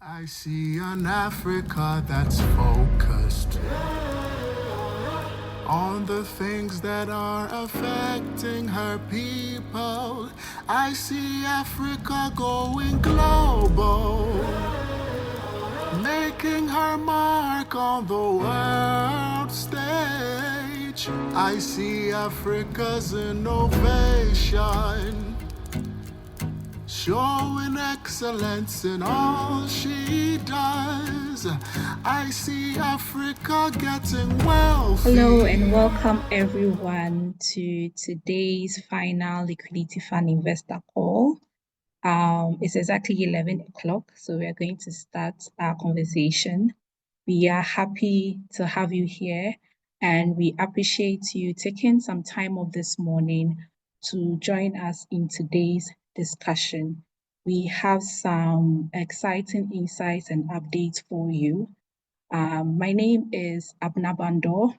I see an Africa that's focused on the things that are affecting her people. I see Africa going global, making her mark on the world stage. I see Africa's innovation, showing excellence in all she does. I see Africa getting wealthy. Hello and welcome everyone to today's final Liquidity Fund investor call. It's exactly 11 o'clock, so we are going to start our conversation. We are happy to have you here and we appreciate you taking some time of this morning to join us in today's discussion. We have some exciting insights and updates for you. My name is Abna Bando.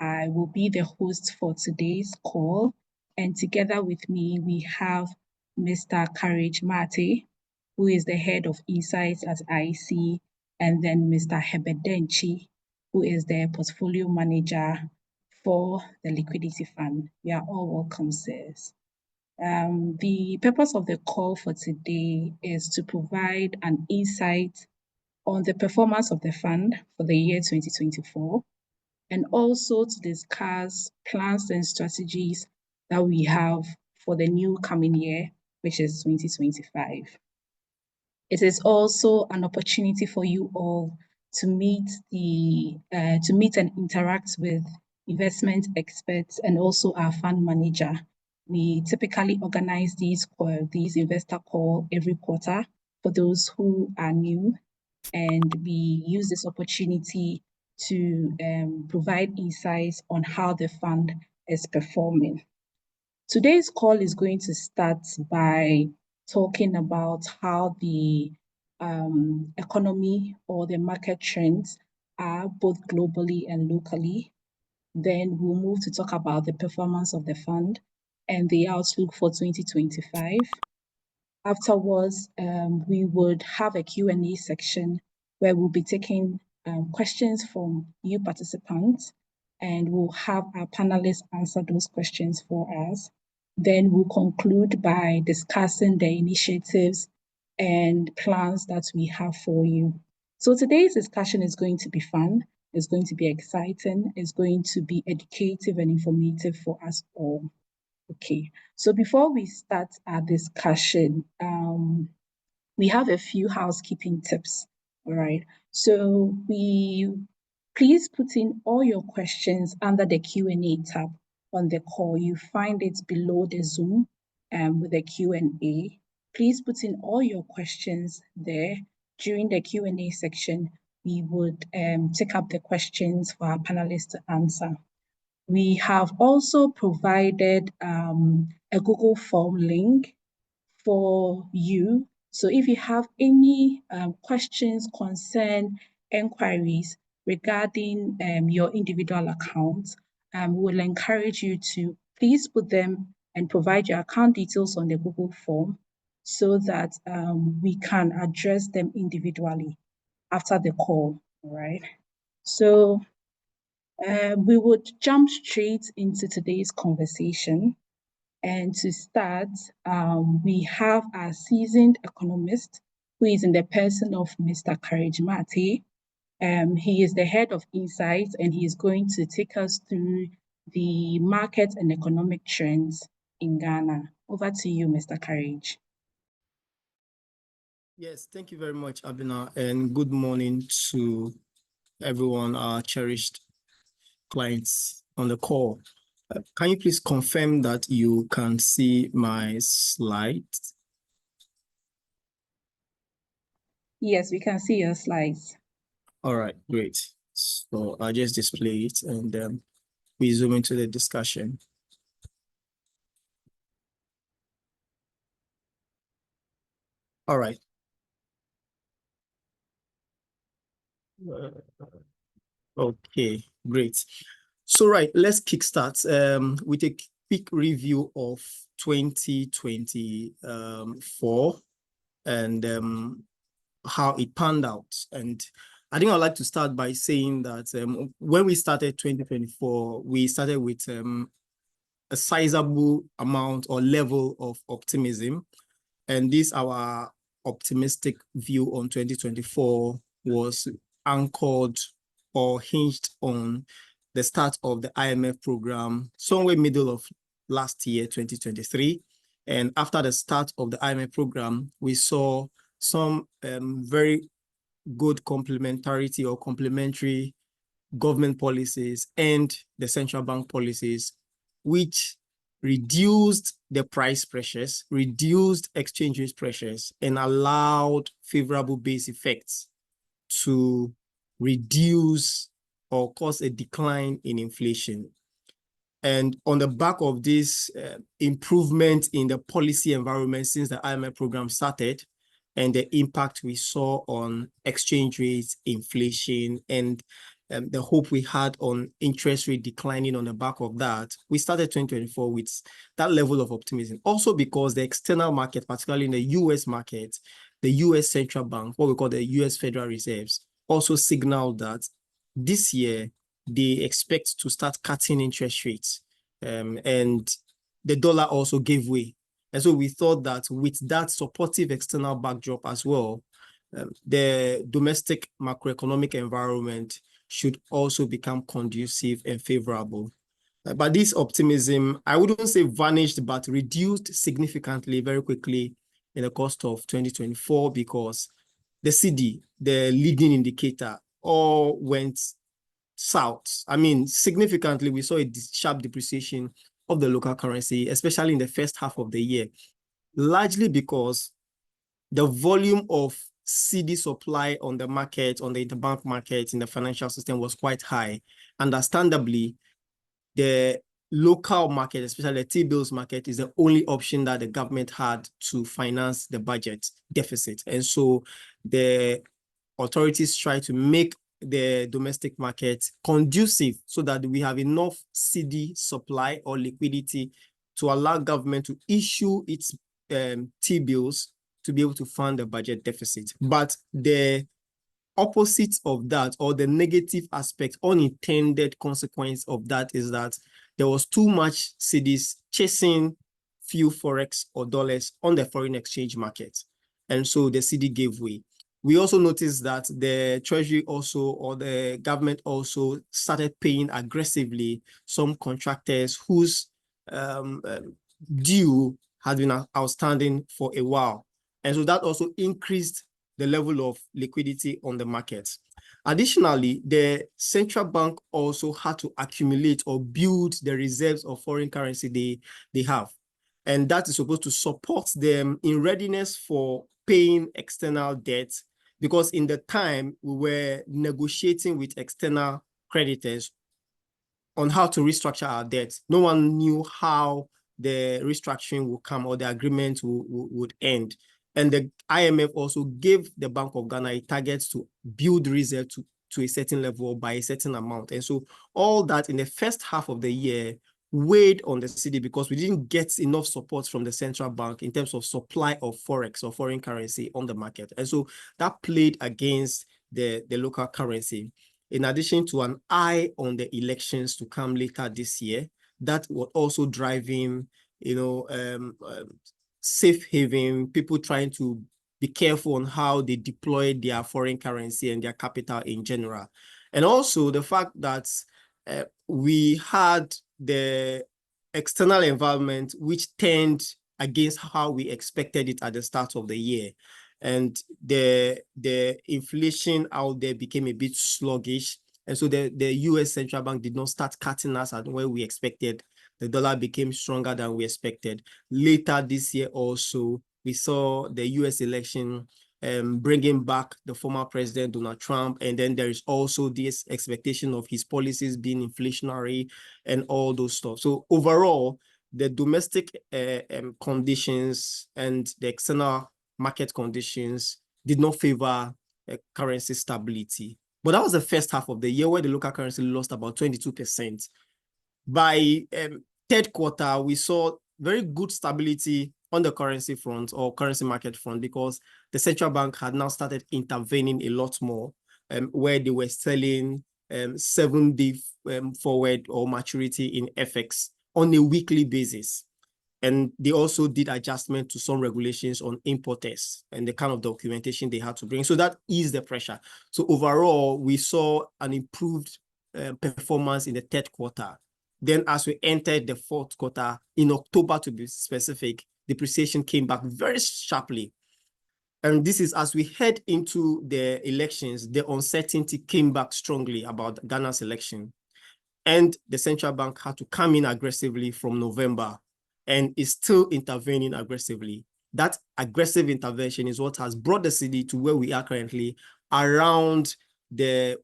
I will be the host for today's call, and together with me, we have Mr. Courage Mate, who is the head of insights at IC, and then Mr. Herbert Denchi, who is the portfolio manager for the Liquidity Fund. You are all welcome, sirs. The purpose of the call for today is to provide an insight on the performance of the fund for the year 2024, and also to discuss plans and strategies that we have for the new coming year, which is 2025. It is also an opportunity for you all to meet and interact with investment experts and also our fund manager. We typically organize these investor call every quarter for those who are new, and we use this opportunity to provide insights on how the fund is performing. Today's call is going to start by talking about how the economy or the market trends are both globally and locally. Then we'll move to talk about the performance of the fund and the outlook for 2025. Afterwards, we would have a Q&A section where we'll be taking questions from you participants, and we'll have our panelists answer those questions for us. Then we'll conclude by discussing the initiatives and plans that we have for you. So today's discussion is going to be fun, it's going to be exciting, it's going to be educative and informative for us all. Okay, so before we start our discussion, we have a few housekeeping tips, all right? So please put in all your questions under the Q&A tab on the call. You find it below the Zoom with the Q&A. Please put in all your questions there. During the Q&A section, we would take up the questions for our panelists to answer. We have also provided a Google form link for you. So if you have any questions, concern, inquiries regarding your individual account, we will encourage you to please put them and provide your account details on the Google form so that we can address them individually after the call, all right? So we would jump straight into today's conversation. And to start, we have our seasoned economist who is in the person of Mr. Courage Mate. He is the head of Insights, and he is going to take us through the market and economic trends in Ghana. Over to you, Mr. Courage. Yes, thank you very much, Abina, and good morning to everyone, our cherished clients on the call. Can you please confirm that you can see my slides? Yes, we can see your slides. All right, great. So I'll just display it and we zoom into the discussion. All right. Okay, great. So right, let's kickstart with a quick review of 2024 and how it panned out. And I think I'd like to start by saying that when we started 2024, we started with a sizable amount or level of optimism. And this, our optimistic view on 2024 was anchored or hinged on the start of the IMF program somewhere middle of last year, 2023. And after the start of the IMF program, we saw some very good complementarity or complementary government policies and the central bank policies, which reduced the price pressures, reduced exchange rate pressures, and allowed favorable base effects to reduce or cause a decline in inflation. And on the back of this improvement in the policy environment since the IMF program started, and the impact we saw on exchange rates, inflation, and the hope we had on interest rate declining on the back of that, we started 2024 with that level of optimism. Also because the external market, particularly in the US market, the US Central Bank, what we call the US Federal Reserves, also signaled that this year they expect to start cutting interest rates. And the dollar also gave way. And so we thought that with that supportive external backdrop as well, the domestic macroeconomic environment should also become conducive and favorable. But this optimism, I wouldn't say vanished, but reduced significantly very quickly in the course of 2024 because the CD, the leading indicator, all went south. I mean, significantly, we saw a sharp depreciation of the local currency, especially in the first half of the year, largely because the volume of CD supply on the market, on the interbank market, in the financial system was quite high. Understandably, the local market, especially the T-bills market, is the only option that the government had to finance the budget deficit. And so the authorities try to make the domestic market conducive so that we have enough CD supply or liquidity to allow government to issue its T-bills to be able to fund the budget deficit. But the opposite of that, or the negative aspect, unintended consequence of that, is that there was too much CDs chasing few forex or dollars on the foreign exchange market. And so the CD gave way. We also noticed that the Treasury also, or the government also, started paying aggressively some contractors whose due had been outstanding for a while. And so that also increased the level of liquidity on the market. Additionally, the central bank also had to accumulate or build the reserves of foreign currency they have. And that is supposed to support them in readiness for paying external debt, because in the time we were negotiating with external creditors on how to restructure our debt, no one knew how the restructuring will come or the agreement would end. And the IMF also gave the Bank of Ghana a target to build reserve to a certain level by a certain amount. And so all that in the first half of the year weighed on the CD because we didn't get enough support from the central bank in terms of supply of forex or foreign currency on the market. And so that played against the local currency. In addition to an eye on the elections to come later this year, that was also driving, safe haven, people trying to be careful on how they deploy their foreign currency and their capital in general. And also the fact that we had the external environment which turned against how we expected it at the start of the year. And the inflation out there became a bit sluggish. And so the US Central Bank did not start cutting us at where we expected. The dollar became stronger than we expected. Later this year also, we saw the US election bringing back the former president, Donald Trump. And then there is also this expectation of his policies being inflationary and all those stuff. So overall, the domestic conditions and the external market conditions did not favor currency stability. But that was the first half of the year where the local currency lost about 22%. By third quarter, we saw very good stability on the currency front or currency market front, because the central bank had now started intervening a lot more, where they were selling 7-day forward or maturity in FX on a weekly basis. And they also did adjustment to some regulations on importers and the kind of documentation they had to bring. So that eased the pressure. So overall, we saw an improved performance in the third quarter. Then as we entered the fourth quarter, in October to be specific, depreciation came back very sharply. And this is as we head into the elections, the uncertainty came back strongly about Ghana's election. And the central bank had to come in aggressively from November and is still intervening aggressively. That aggressive intervention is what has brought the cedi to where we are currently, around the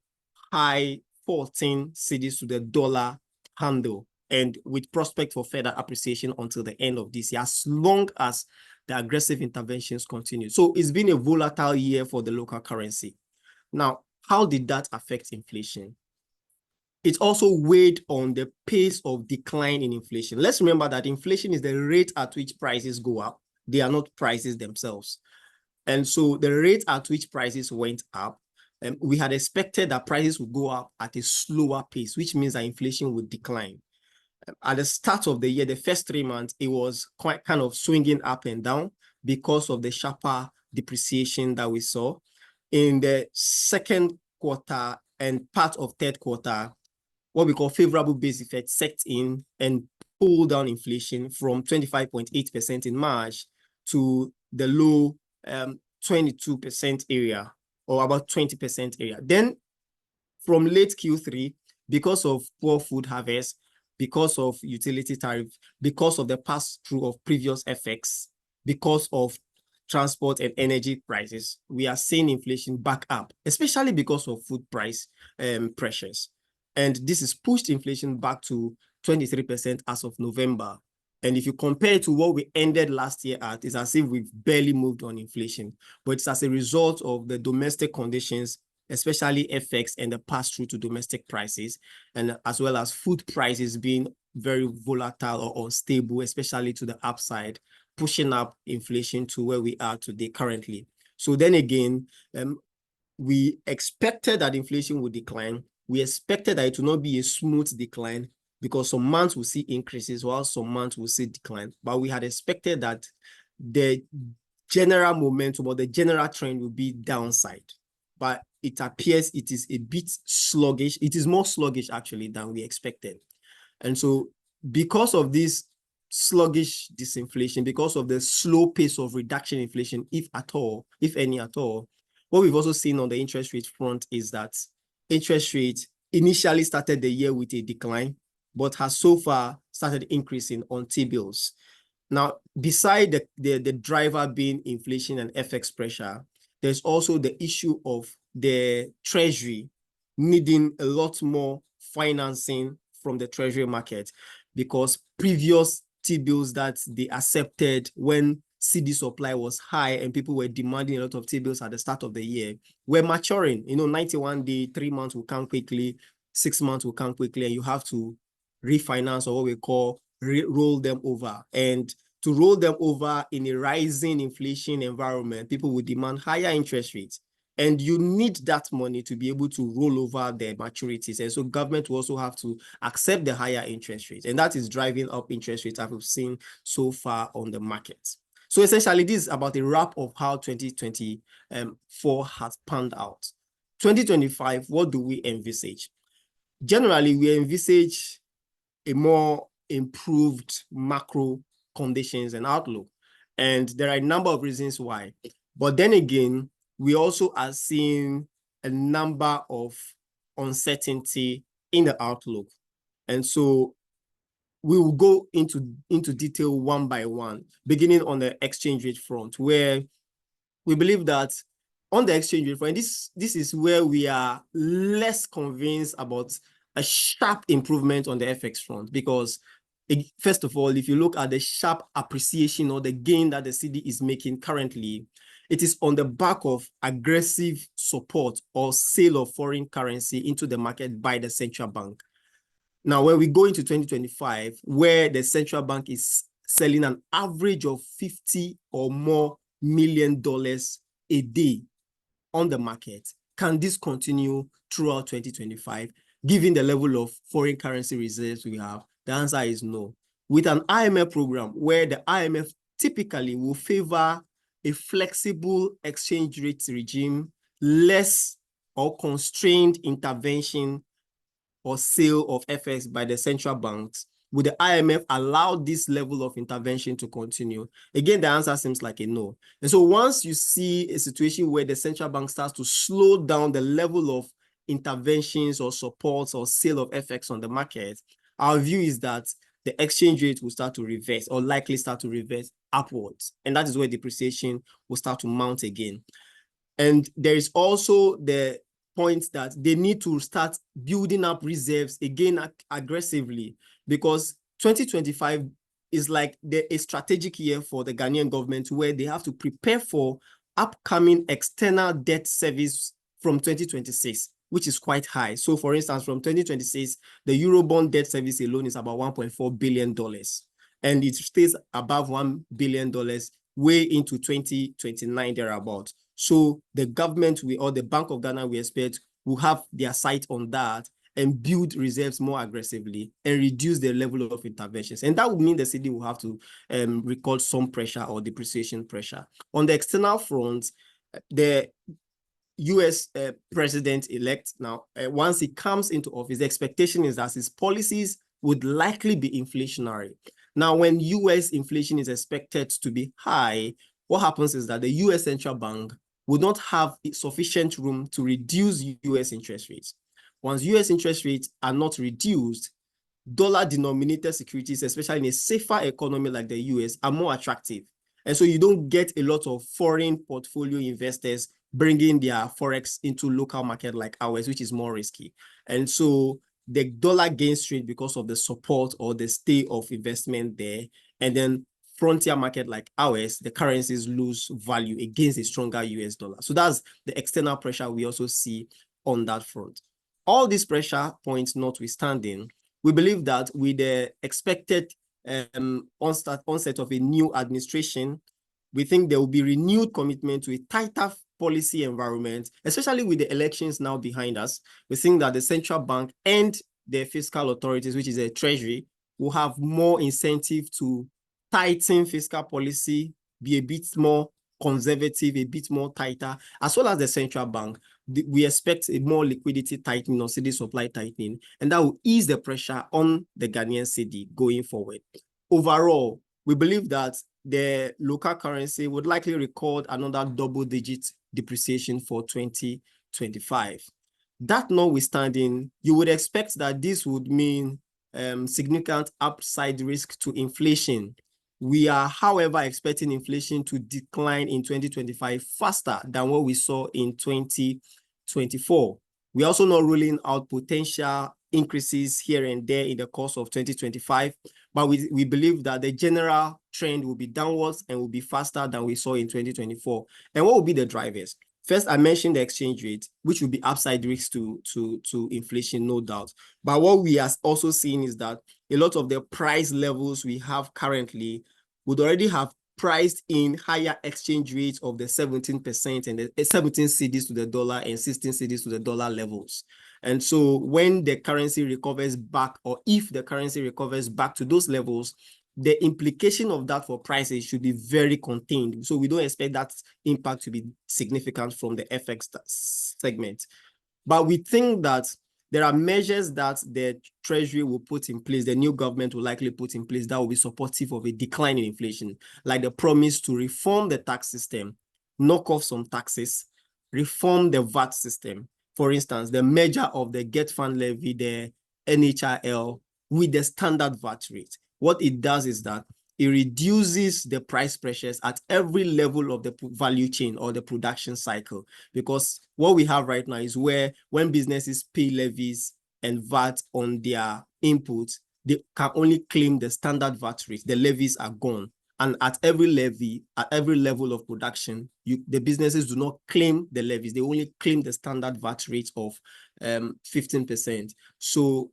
high 14 cedis to the dollar handle, and with prospect for further appreciation until the end of this year, as long as the aggressive interventions continue. So it's been a volatile year for the local currency. Now, how did that affect inflation? It also weighed on the pace of decline in inflation. Let's remember that inflation is the rate at which prices go up. They are not prices themselves. And so the rate at which prices went up, we had expected that prices would go up at a slower pace, which means that inflation would decline. At the start of the year, the first 3 months, it was quite kind of swinging up and down because of the sharper depreciation that we saw. In the second quarter and part of third quarter, what we call favorable base effect set in and pulled down inflation from 25.8% in March to the low 22% area, or about 20% area. Then from late Q3, because of poor food harvest, because of utility tariff, because of the pass-through of previous effects, because of transport and energy prices, we are seeing inflation back up, especially because of food price pressures. And this has pushed inflation back to 23% as of November. And if you compare to what we ended last year at, it's as if we've barely moved on inflation. But it's as a result of the domestic conditions, especially FX and the pass-through to domestic prices, and as well as food prices being very volatile or unstable, especially to the upside, pushing up inflation to where we are today currently. So then again, we expected that inflation would decline. We expected that it will not be a smooth decline, because some months will see increases while some months will see decline. But we had expected that the general momentum or the general trend will be downside. But it appears it is a bit sluggish. It is more sluggish actually than we expected. And so because of this sluggish disinflation, because of the slow pace of reduction in inflation, if at all, if any at all, what we've also seen on the interest rate front is that interest rate initially started the year with a decline, but has so far started increasing on T-bills. Now, beside the driver being inflation and FX pressure, there's also the issue of the Treasury needing a lot more financing from the Treasury market, because previous T-bills that they accepted when cedi supply was high and people were demanding a lot of T-bills at the start of the year were maturing. 91 day, 3 months will come quickly, 6 months will come quickly, and you have to refinance, or what we call roll them over. And to roll them over in a rising inflation environment, people would demand higher interest rates. And you need that money to be able to roll over their maturities. And so government will also have to accept the higher interest rates. And that is driving up interest rates as we've seen so far on the market. So essentially, this is about a wrap of how 2024 has panned out. 2025, what do we envisage? Generally, we envisage a more improved macro conditions and outlook. And there are a number of reasons why. But then again, we also are seeing a number of uncertainty in the outlook. And so we will go into detail one by one, beginning on the exchange rate front, where we believe that on the exchange rate front, this is where we are less convinced about a sharp improvement on the FX front, because first of all, if you look at the sharp appreciation or the gain that the cedi is making currently, it is on the back of aggressive support or sale of foreign currency into the market by the central bank. Now, when we go into 2025, where the central bank is selling an average of $50 or more million a day on the market. Can this continue throughout 2025, given the level of foreign currency reserves we have? The answer is no. With an IMF program where the IMF typically will favor a flexible exchange rate regime, less or constrained intervention or sale of FX by the central banks, would the IMF allow this level of intervention to continue? Again, the answer seems like a no. And so once you see a situation where the central bank starts to slow down the level of interventions or supports or sale of FX on the market, our view is that the exchange rate will start to reverse or likely start to reverse upwards. And that is where depreciation will start to mount again. And there is also the point that they need to start building up reserves again aggressively, because 2025 is like a strategic year for the Ghanaian government where they have to prepare for upcoming external debt service from 2026, which is quite high. So for instance, from 2026, the Eurobond debt service alone is about $1.4 billion. And it stays above $1 billion way into 2029 thereabout. So the government or the Bank of Ghana, we expect, will have their sight on that and build reserves more aggressively and reduce the level of interventions. And that would mean the city will have to record some pressure or depreciation pressure. On the external front, the US president-elect now, once he comes into office, the expectation is that his policies would likely be inflationary. Now, when US inflation is expected to be high, what happens is that the US central bank would not have sufficient room to reduce US interest rates. Once US interest rates are not reduced, dollar-denominated securities, especially in a safer economy like the US, are more attractive. And so you don't get a lot of foreign portfolio investors bringing their forex into local market like ours, which is more risky. And so the dollar gains strength because of the support or the stay of investment there. And then frontier market like ours, the currencies lose value against a stronger US dollar. So that's the external pressure we also see on that front. All these pressure points notwithstanding, we believe that with the expected onset of a new administration, we think there will be renewed commitment to a tighter policy environment, especially with the elections now behind us. We think that the central bank and the fiscal authorities, which is the treasury, will have more incentive to tighten fiscal policy, be a bit more conservative, a bit more tighter, as well as the central bank. We expect a more liquidity tightening or cedi supply tightening, and that will ease the pressure on the Ghanaian cedi going forward. Overall, we believe that the local currency would likely record another double-digit depreciation for 2025. That notwithstanding, you would expect that this would mean significant upside risk to inflation. We are, however, expecting inflation to decline in 2025 faster than what we saw in 2024. We're also not ruling out potential increases here and there in the course of 2025, but we believe that the general trend will be downwards and will be faster than we saw in 2024. And what will be the drivers? First, I mentioned the exchange rate, which will be upside risk to inflation, no doubt. But what we are also seeing is that a lot of the price levels we have currently would already have priced in higher exchange rates of the 17% and the 17 cedis to the dollar and 16 cedis to the dollar levels. And so when the currency recovers back, or if the currency recovers back to those levels, the implication of that for prices should be very contained. So we don't expect that impact to be significant from the FX segment. But we think that there are measures that the Treasury will put in place, the new government will likely put in place, that will be supportive of a decline in inflation, like the promise to reform the tax system, knock off some taxes, reform the VAT system. For instance, the merger of the Get Fund Levy, the NHIL, with the standard VAT rate. What it does is that it reduces the price pressures at every level of the value chain or the production cycle. Because what we have right now is where when businesses pay levies and VAT on their inputs, they can only claim the standard VAT rate. The levies are gone. And at every levy, at every level of production, the businesses do not claim the levies. They only claim the standard VAT rate of 15%. So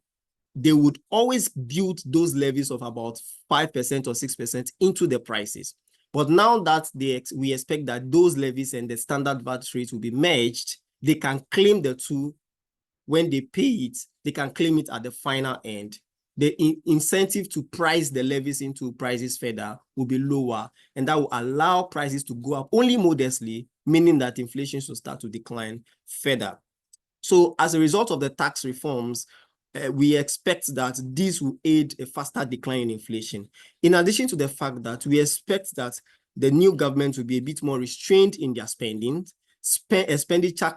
they would always build those levies of about 5% or 6% into the prices. But now that we expect that those levies and the standard VAT rate will be merged, they can claim the two. When they pay it, they can claim it at the final end. The incentive to price the levies into prices further will be lower, and that will allow prices to go up only modestly, meaning that inflation should start to decline further. So as a result of the tax reforms, we expect that this will aid a faster decline in inflation. In addition to the fact that we expect that the new government will be a bit more restrained in their spending. Expenditure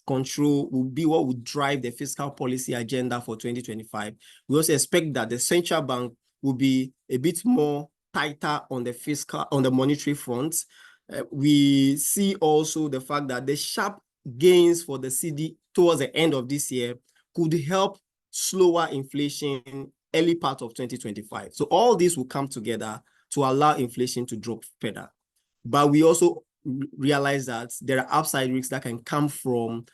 control will be what would drive the fiscal policy agenda for 2025. We also expect that the central bank will be a bit more tighter on the monetary front. We see also the fact that the sharp gains for the CD towards the end of this year could help slower inflation early part of 2025. So all this will come together to allow inflation to drop further. But we also realize that there are upside risks that can come from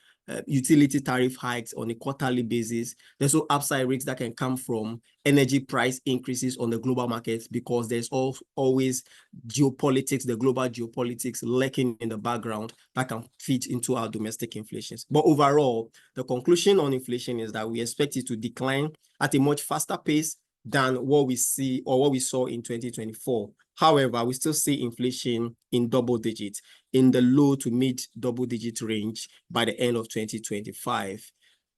utility tariff hikes on a quarterly basis. There's also upside risks that can come from energy price increases on the global markets, because there's always geopolitics, the global geopolitics lurking in the background that can feed into our domestic inflations. But overall, the conclusion on inflation is that we expect it to decline at a much faster pace than what we see or what we saw in 2024. However, we still see inflation in double digits, in the low to mid double digit range by the end of 2025.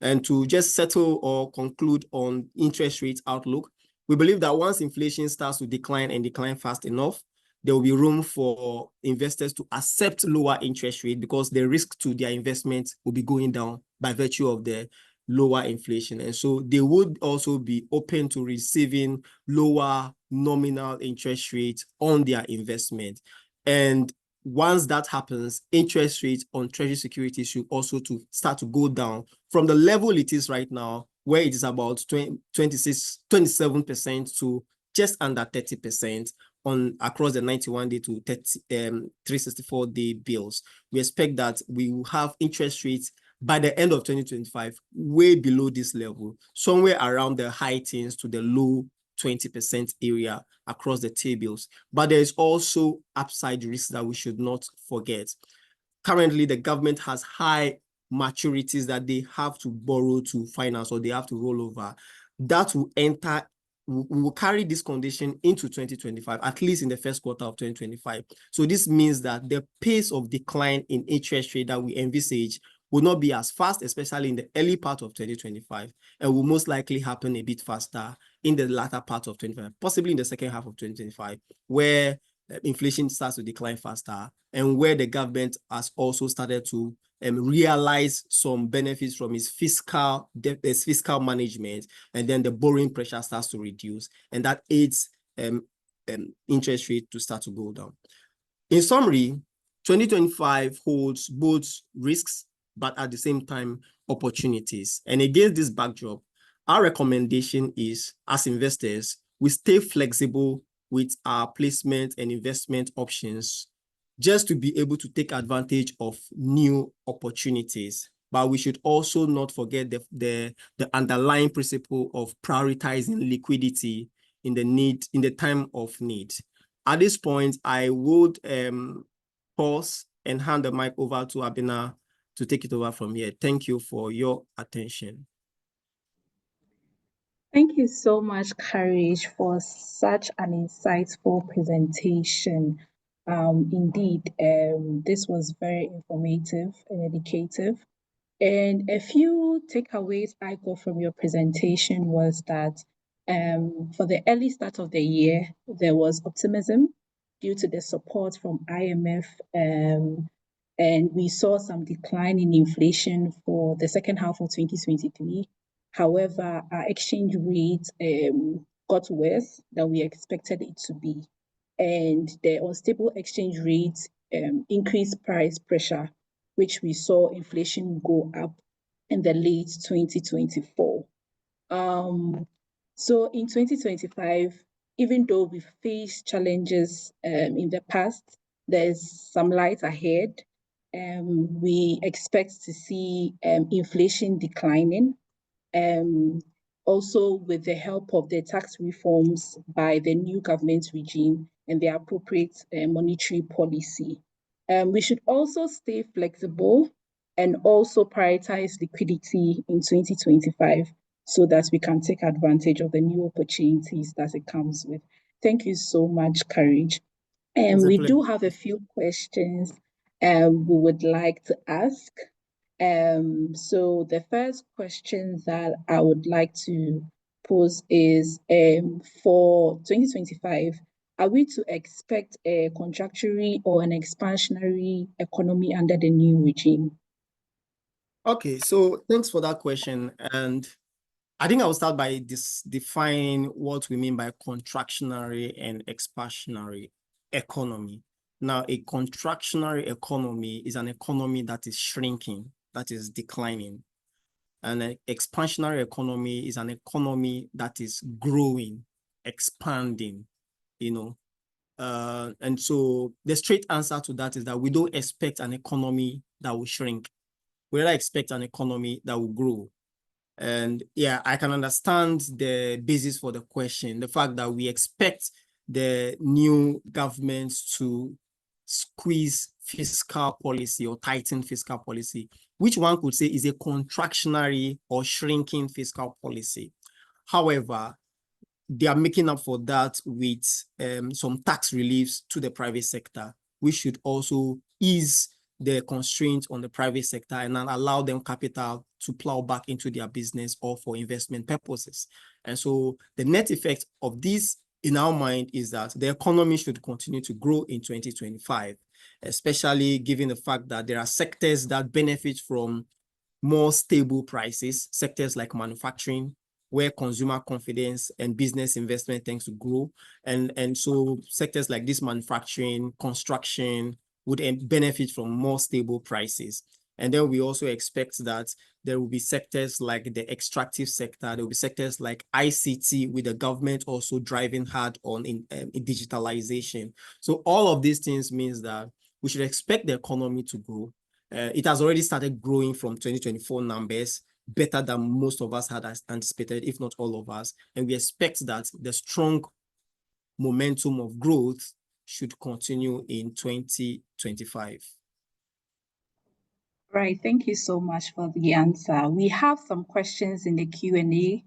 And to just settle or conclude on interest rate outlook, we believe that once inflation starts to decline and decline fast enough, there will be room for investors to accept lower interest rate, because the risk to their investment will be going down by virtue of the lower inflation. And so they would also be open to receiving lower nominal interest rates on their investment. And once that happens, interest rates on treasury securities should also to start to go down from the level it is right now, where it is about 27% to just under 30% on across the 91-day to 364-day bills. We expect that we will have interest rates by the end of 2025 way below this level, somewhere around the high teens to the low 20% area across the tables. But there is also upside risk that we should not forget. Currently, the government has high maturities that they have to borrow to finance, or they have to roll over. That will we will carry this condition into 2025, at least in the first quarter of 2025. So this means that the pace of decline in interest rate that we envisage will not be as fast, especially in the early part of 2025, and will most likely happen a bit faster in the latter part of 2025, possibly in the second half of 2025, where inflation starts to decline faster, and where the government has also started to realize some benefits from its fiscal management, and then the borrowing pressure starts to reduce, and that aids interest rate to start to go down. In summary, 2025 holds both risks, but at the same time, opportunities. And against this backdrop, our recommendation is, as investors, we stay flexible with our placement and investment options, just to be able to take advantage of new opportunities. But we should also not forget the underlying principle of prioritizing liquidity in the time of need. At this point, I would pause and hand the mic over to Abina to take it over from here. Thank you for your attention. Thank you so much, Courage, for such an insightful presentation. Indeed, this was very informative and educative. And a few takeaways I got from your presentation was that for the early start of the year, there was optimism due to the support from IMF, and we saw some decline in inflation for the second half of 2023. However, our exchange rate got worse than we expected it to be. And the unstable exchange rate increased price pressure, which we saw inflation go up in the late 2024. So in 2025, even though we've faced challenges in the past, there's some light ahead. We expect to see inflation declining. also with the help of the tax reforms by the new government regime and the appropriate monetary policy. We should also stay flexible and also prioritize liquidity in 2025 so that we can take advantage of the new opportunities that it comes with. Thank you so much, Courage. And we do have a few questions we would like to ask. So the first question that I would like to pose is for 2025, are we to expect a contractionary or an expansionary economy under the new regime? Okay, so thanks for that question. And I think I'll start by defining what we mean by contractionary and expansionary economy. Now, a contractionary economy is an economy that is shrinking, that is declining. And an expansionary economy is an economy that is growing, expanding, you know. And so the straight answer to that is that we don't expect an economy that will shrink. We rather expect an economy that will grow. And yeah, I can understand the basis for the question, the fact that we expect the new government to squeeze fiscal policy or tighten fiscal policy, which one could say is a contractionary or shrinking fiscal policy. However, they are making up for that with some tax reliefs to the private sector, which should also ease the constraints on the private sector and then allow them capital to plow back into their business or for investment purposes. And so the net effect of this in our mind is that the economy should continue to grow in 2025, especially given the fact that there are sectors that benefit from more stable prices, sectors like manufacturing, where consumer confidence and business investment tends to grow. And so sectors like this, manufacturing, construction, would benefit from more stable prices. And then we also expect that there will be sectors like the extractive sector, there will be sectors like ICT, with the government also driving hard on in digitalization. So all of these things means that we should expect the economy to grow. It has already started growing from 2024 numbers, better than most of us had anticipated, if not all of us. And we expect that the strong momentum of growth should continue in 2025. Right, thank you so much for the answer. We have some questions in the Q&A,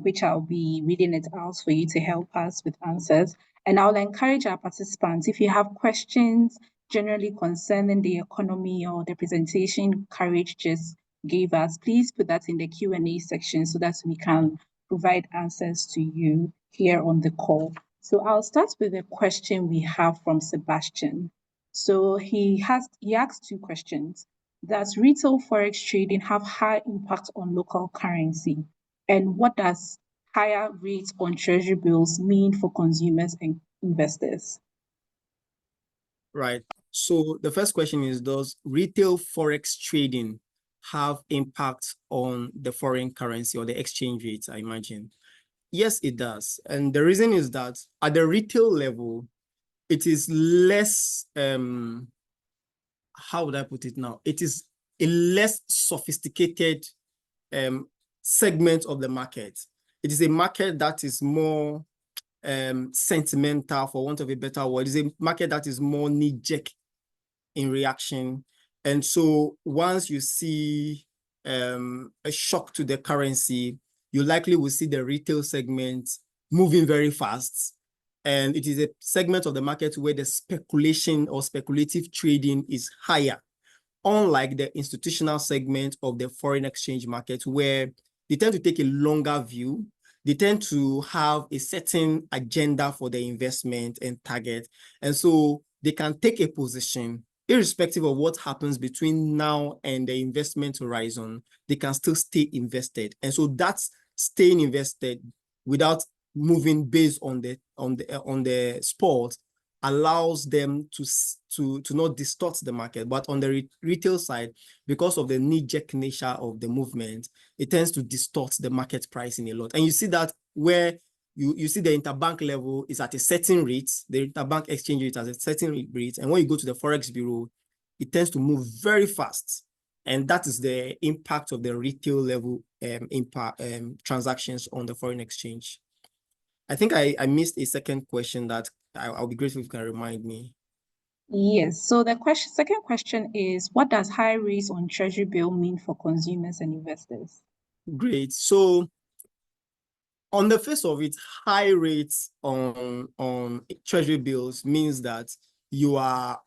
which I'll be reading it out for you to help us with answers. And I'll encourage our participants, if you have questions generally concerning the economy or the presentation Courage just gave us, please put that in the Q&A section so that we can provide answers to you here on the call. So I'll start with a question we have from Sebastian. So he asked two questions. Does retail forex trading have high impact on local currency? And what does higher rates on treasury bills mean for consumers and investors? Right. So the first question is, does retail forex trading have impact on the foreign currency or the exchange rates, I imagine? Yes, it does. And the reason is that at the retail level, it is less, how would I put it now? It is a less sophisticated segment of the market. It is a market that is more sentimental, for want of a better word. It is a market that is more knee-jerk in reaction. And so once you see a shock to the currency, you likely will see the retail segment moving very fast. And it is a segment of the market where the speculation or speculative trading is higher, unlike the institutional segment of the foreign exchange market, where they tend to take a longer view. They tend to have a certain agenda for the investment and target. And so they can take a position, irrespective of what happens between now and the investment horizon, they can still stay invested. And so that's staying invested without moving based on the spot allows them to not distort the market. But on the retail side, because of the knee-jerk nature of the movement, it tends to distort the market pricing a lot. And you see that where you see the interbank level is at a certain rate, the interbank exchange rate at a certain rate, and when you go to the Forex Bureau, it tends to move very fast. And that is the impact of the retail level transactions on the foreign exchange. I think I missed a second question that I'll be grateful if you can remind me. Yes. So the second question is, what does high rates on treasury bill mean for consumers and investors? Great. So on the face of it, high rates on treasury bills means that you are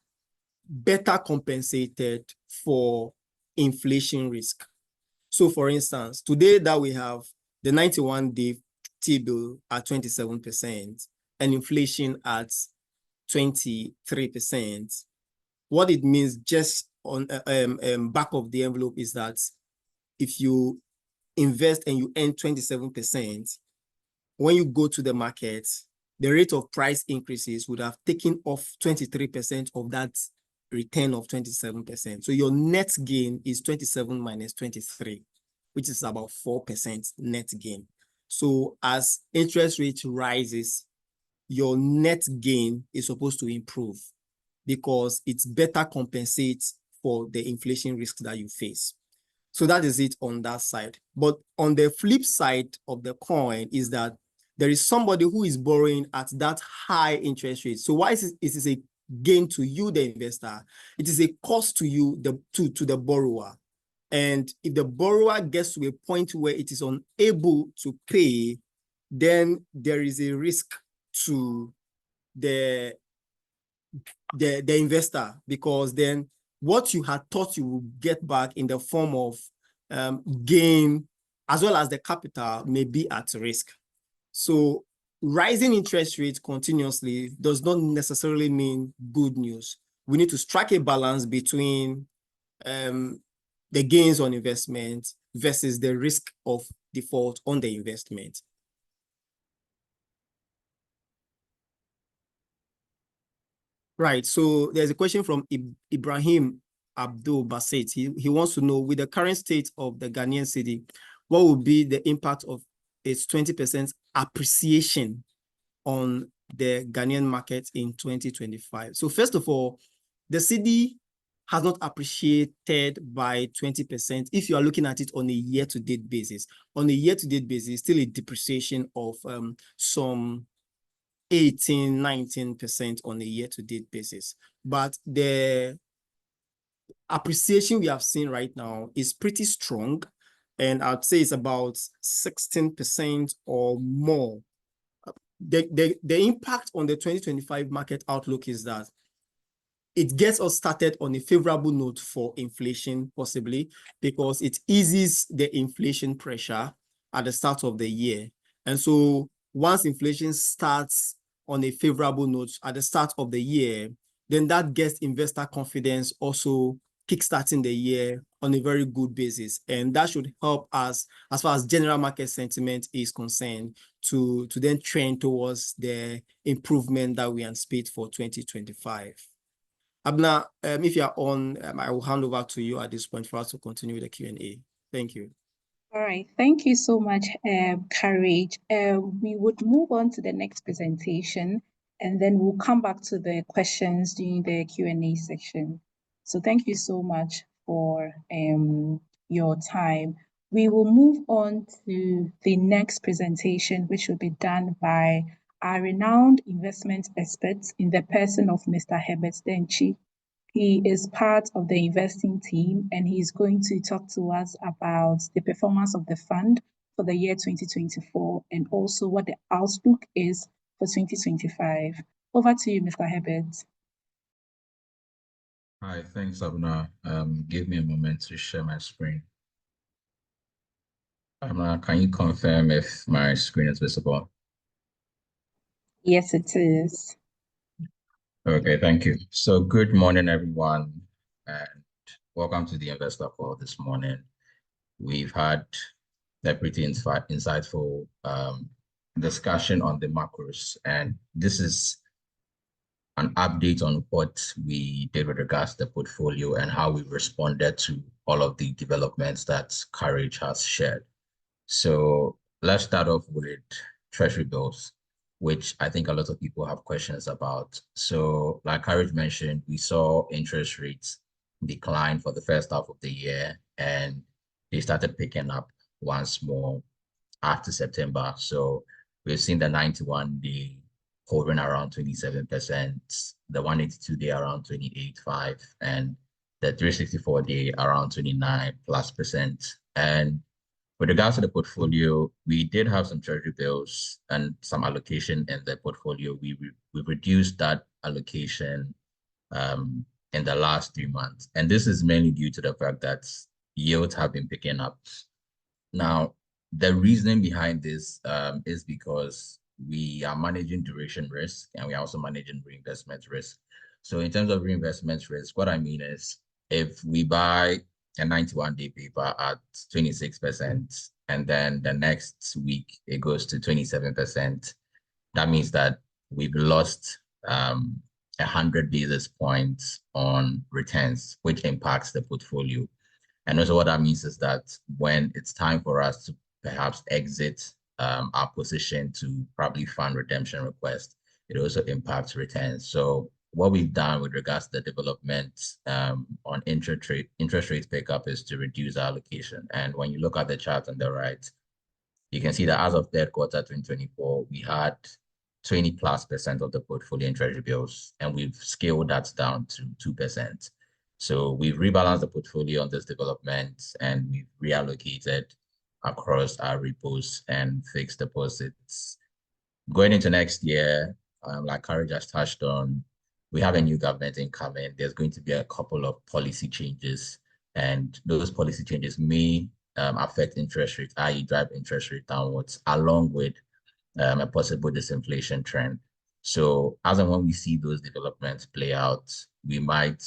better compensated for inflation risk. So for instance, today that we have the 91-day T-bill at 27% and inflation at 23%, what it means just on back of the envelope is that if you invest and you earn 27%, when you go to the market, the rate of price increases would have taken off 23% of that return of 27%. So your net gain is 27 minus 23, which is about 4% net gain. So as interest rate rises, your net gain is supposed to improve because it's better compensates for the inflation risk that you face. So that is it on that side. But on the flip side of the coin is that there is somebody who is borrowing at that high interest rate. So why is it a gain to you, the investor? It is a cost to you, to the borrower. And if the borrower gets to a point where it is unable to pay, then there is a risk to the investor, because then what you had thought you would get back in the form of gain as well as the capital may be at risk. So rising interest rates continuously does not necessarily mean good news. We need to strike a balance between the gains on investment versus the risk of default on the investment. Right. So there's a question from Ibrahim Abdul Basit. He wants to know, with the current state of the Ghanaian cedi, what would be the impact of its 20% appreciation on the Ghanaian market in 2025? So first of all, the cedi has not appreciated by 20% if you are looking at it on a year-to-date basis. On a year-to-date basis, still a depreciation of some 18-19% on a year-to-date basis. But the appreciation we have seen right now is pretty strong, and I'd say it's about 16% or more. The impact on the 2025 market outlook is that it gets us started on a favorable note for inflation, possibly, because it eases the inflation pressure at the start of the year. And so once inflation starts on a favorable note at the start of the year, then that gets investor confidence also kickstarting the year on a very good basis. And that should help us, as far as general market sentiment is concerned, to then trend towards the improvement that we anticipate for 2025. Abna, if you're on, I will hand over to you at this point for us to continue with the Q&A. Thank you. All right, thank you so much, Courage. We would move on to the next presentation, and then we'll come back to the questions during the Q&A section. So thank you so much for your time. We will move on to the next presentation, which will be done by our renowned investment experts in the person of Mr. Herbert Denchi. He is part of the investing team, and he's going to talk to us about the performance of the fund for the year 2024 and also what the outlook is for 2025. Over to you, Mr. Herbert. Hi, thanks, Abna. Give me a moment to share my screen. Abna, can you confirm if my screen is visible? Yes, it is. Okay, thank you. So good morning, everyone, and welcome to the investor call this morning. We've had a pretty insightful discussion on the macros, and this is an update on what we did with regards to the portfolio and how we responded to all of the developments that Courage has shared. So let's start off with treasury bills, which I think a lot of people have questions about. So like Courage mentioned, we saw interest rates declined for the first half of the year, and they started picking up once more after September. So we've seen the 91-day hovering around 27%, the 182-day around 28.5%, and the 364-day around 29+%. And with regards to the portfolio, we did have some treasury bills and some allocation in the portfolio. We reduced that allocation in the last 3 months. And this is mainly due to the fact that yields have been picking up. Now, the reason behind this is because we are managing duration risk and we are also managing reinvestment risk. So in terms of reinvestment risk, what I mean is if we buy a 91-day paper at 26%, and then the next week it goes to 27%, that means that we've lost 100 basis points on returns, which impacts the portfolio. And also what that means is that when it's time for us to perhaps exit our position to probably fund redemption requests, it also impacts returns. So what we've done with regards to the development on interest rates pickup is to reduce our allocation. And when you look at the chart on the right, you can see that as of third quarter 2024, we had 20+% of the portfolio in treasury bills, and we've scaled that down to 2%. So we've rebalanced the portfolio on this development, and we've reallocated across our repos and fixed deposits. Going into next year, like Kari just touched on, we have a new government incoming. There's going to be a couple of policy changes, and those policy changes may affect interest rates, i.e. drive interest rate downwards, along with a possible disinflation trend. So as and when we see those developments play out, we might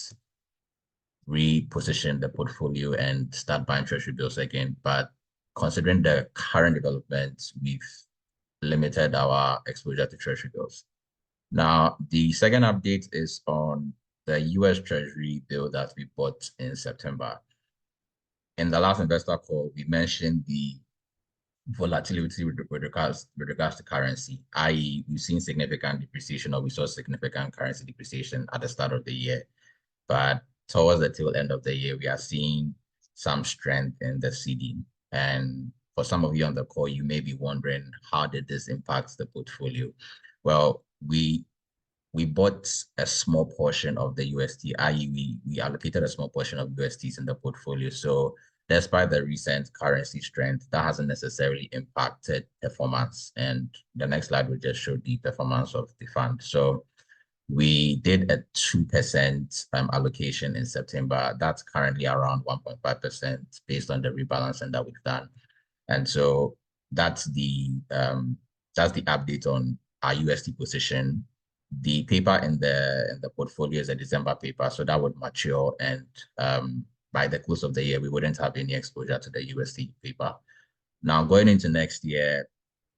reposition the portfolio and start buying treasury bills again. But considering the current developments, we've limited our exposure to treasury bills. Now, the second update is on the US Treasury bill that we bought in September. In the last investor call, we mentioned the volatility with regards to currency, i.e. we've seen significant depreciation, or we saw significant currency depreciation at the start of the year. But towards the tail end of the year, we are seeing some strength in the CD. And for some of you on the call, you may be wondering, how did this impact the portfolio? Well, we bought a small portion of the UST, i.e. we allocated a small portion of USTs in the portfolio. So despite the recent currency strength, that hasn't necessarily impacted performance. And the next slide will just show the performance of the fund. So we did a 2% allocation in September. That's currently around 1.5% based on the rebalancing that we've done. And so that's the update on our UST position. The paper in the portfolio is a December paper, so that would mature, and by the close of the year, we wouldn't have any exposure to the UST paper. Now, going into next year,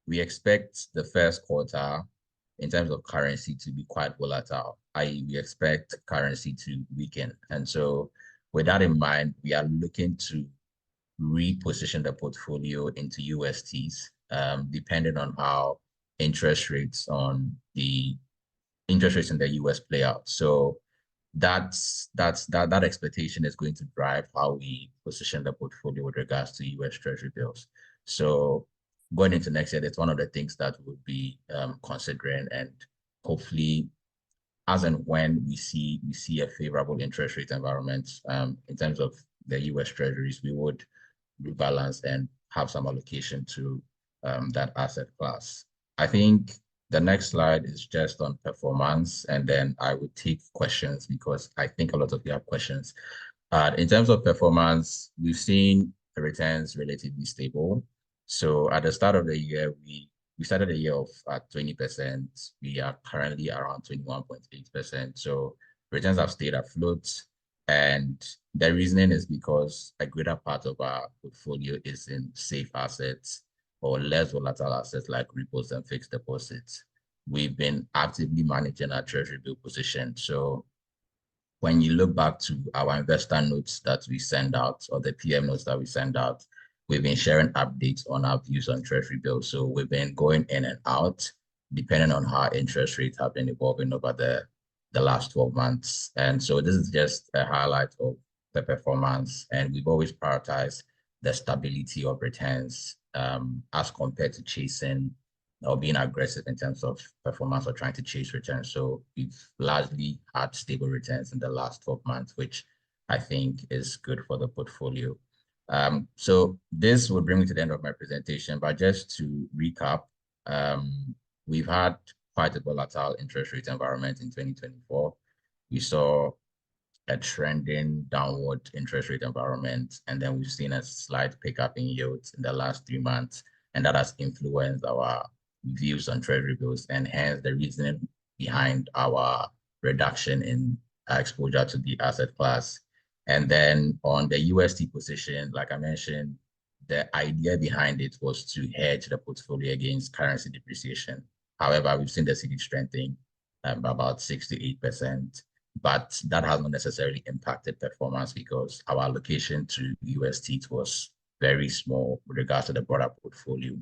we expect the first quarter in terms of currency to be quite volatile, i.e. we expect currency to weaken. And so with that in mind, we are looking to reposition the portfolio into USTs, depending on how interest rates in the US play out. So that expectation is going to drive how we position the portfolio with regards to US Treasury bills. So going into next year, that's one of the things that we'll be considering, and hopefully, as and when we see a favorable interest rate environment in terms of the US Treasuries, we would rebalance and have some allocation to that asset class. I think the next slide is just on performance, and then I would take questions because I think a lot of you have questions. In terms of performance, we've seen the returns relatively stable. So at the start of the year, we started the year off at 20%. We are currently around 21.8%. So returns have stayed afloat. And the reasoning is because a greater part of our portfolio is in safe assets or less volatile assets like repos and fixed deposits. We've been actively managing our treasury bill position. So when you look back to our investor notes that we send out, or the PM notes that we send out, we've been sharing updates on our views on treasury bills. So we've been going in and out depending on how interest rates have been evolving over the last 12 months. And so this is just a highlight of the performance, and we've always prioritized the stability of returns as compared to chasing or being aggressive in terms of performance or trying to chase returns. So we've largely had stable returns in the last 12 months, which I think is good for the portfolio. So this will bring me to the end of my presentation, but just to recap, we've had quite a volatile interest rate environment in 2024. We saw a trending downward interest rate environment, and then we've seen a slight pickup in yields in the last 3 months, and that has influenced our views on treasury bills, and hence the reasoning behind our reduction in exposure to the asset class. And then on the UST position, like I mentioned, the idea behind it was to hedge the portfolio against currency depreciation. However, we've seen the cedi strengthening by about 6 to 8%, but that has not necessarily impacted performance because our allocation to UST was very small with regards to the broader portfolio.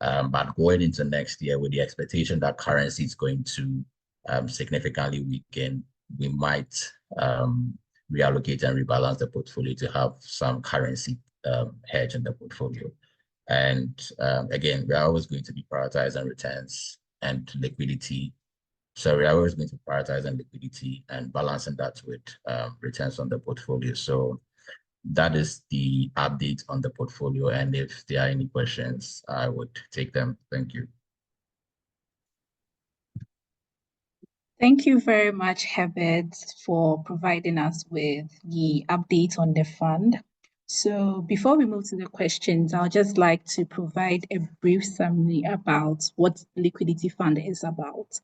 But going into next year with the expectation that currency is going to significantly weaken, we might reallocate and rebalance the portfolio to have some currency hedge in the portfolio. And again, we are always going to be prioritizing returns and liquidity. So we are always going to prioritize on liquidity and balancing that with returns on the portfolio. So that is the update on the portfolio. And if there are any questions, I would take them. Thank you. Thank you very much, Herbert, for providing us with the update on the fund. So before we move to the questions, I'll just like to provide a brief summary about what Liquidity Fund is about.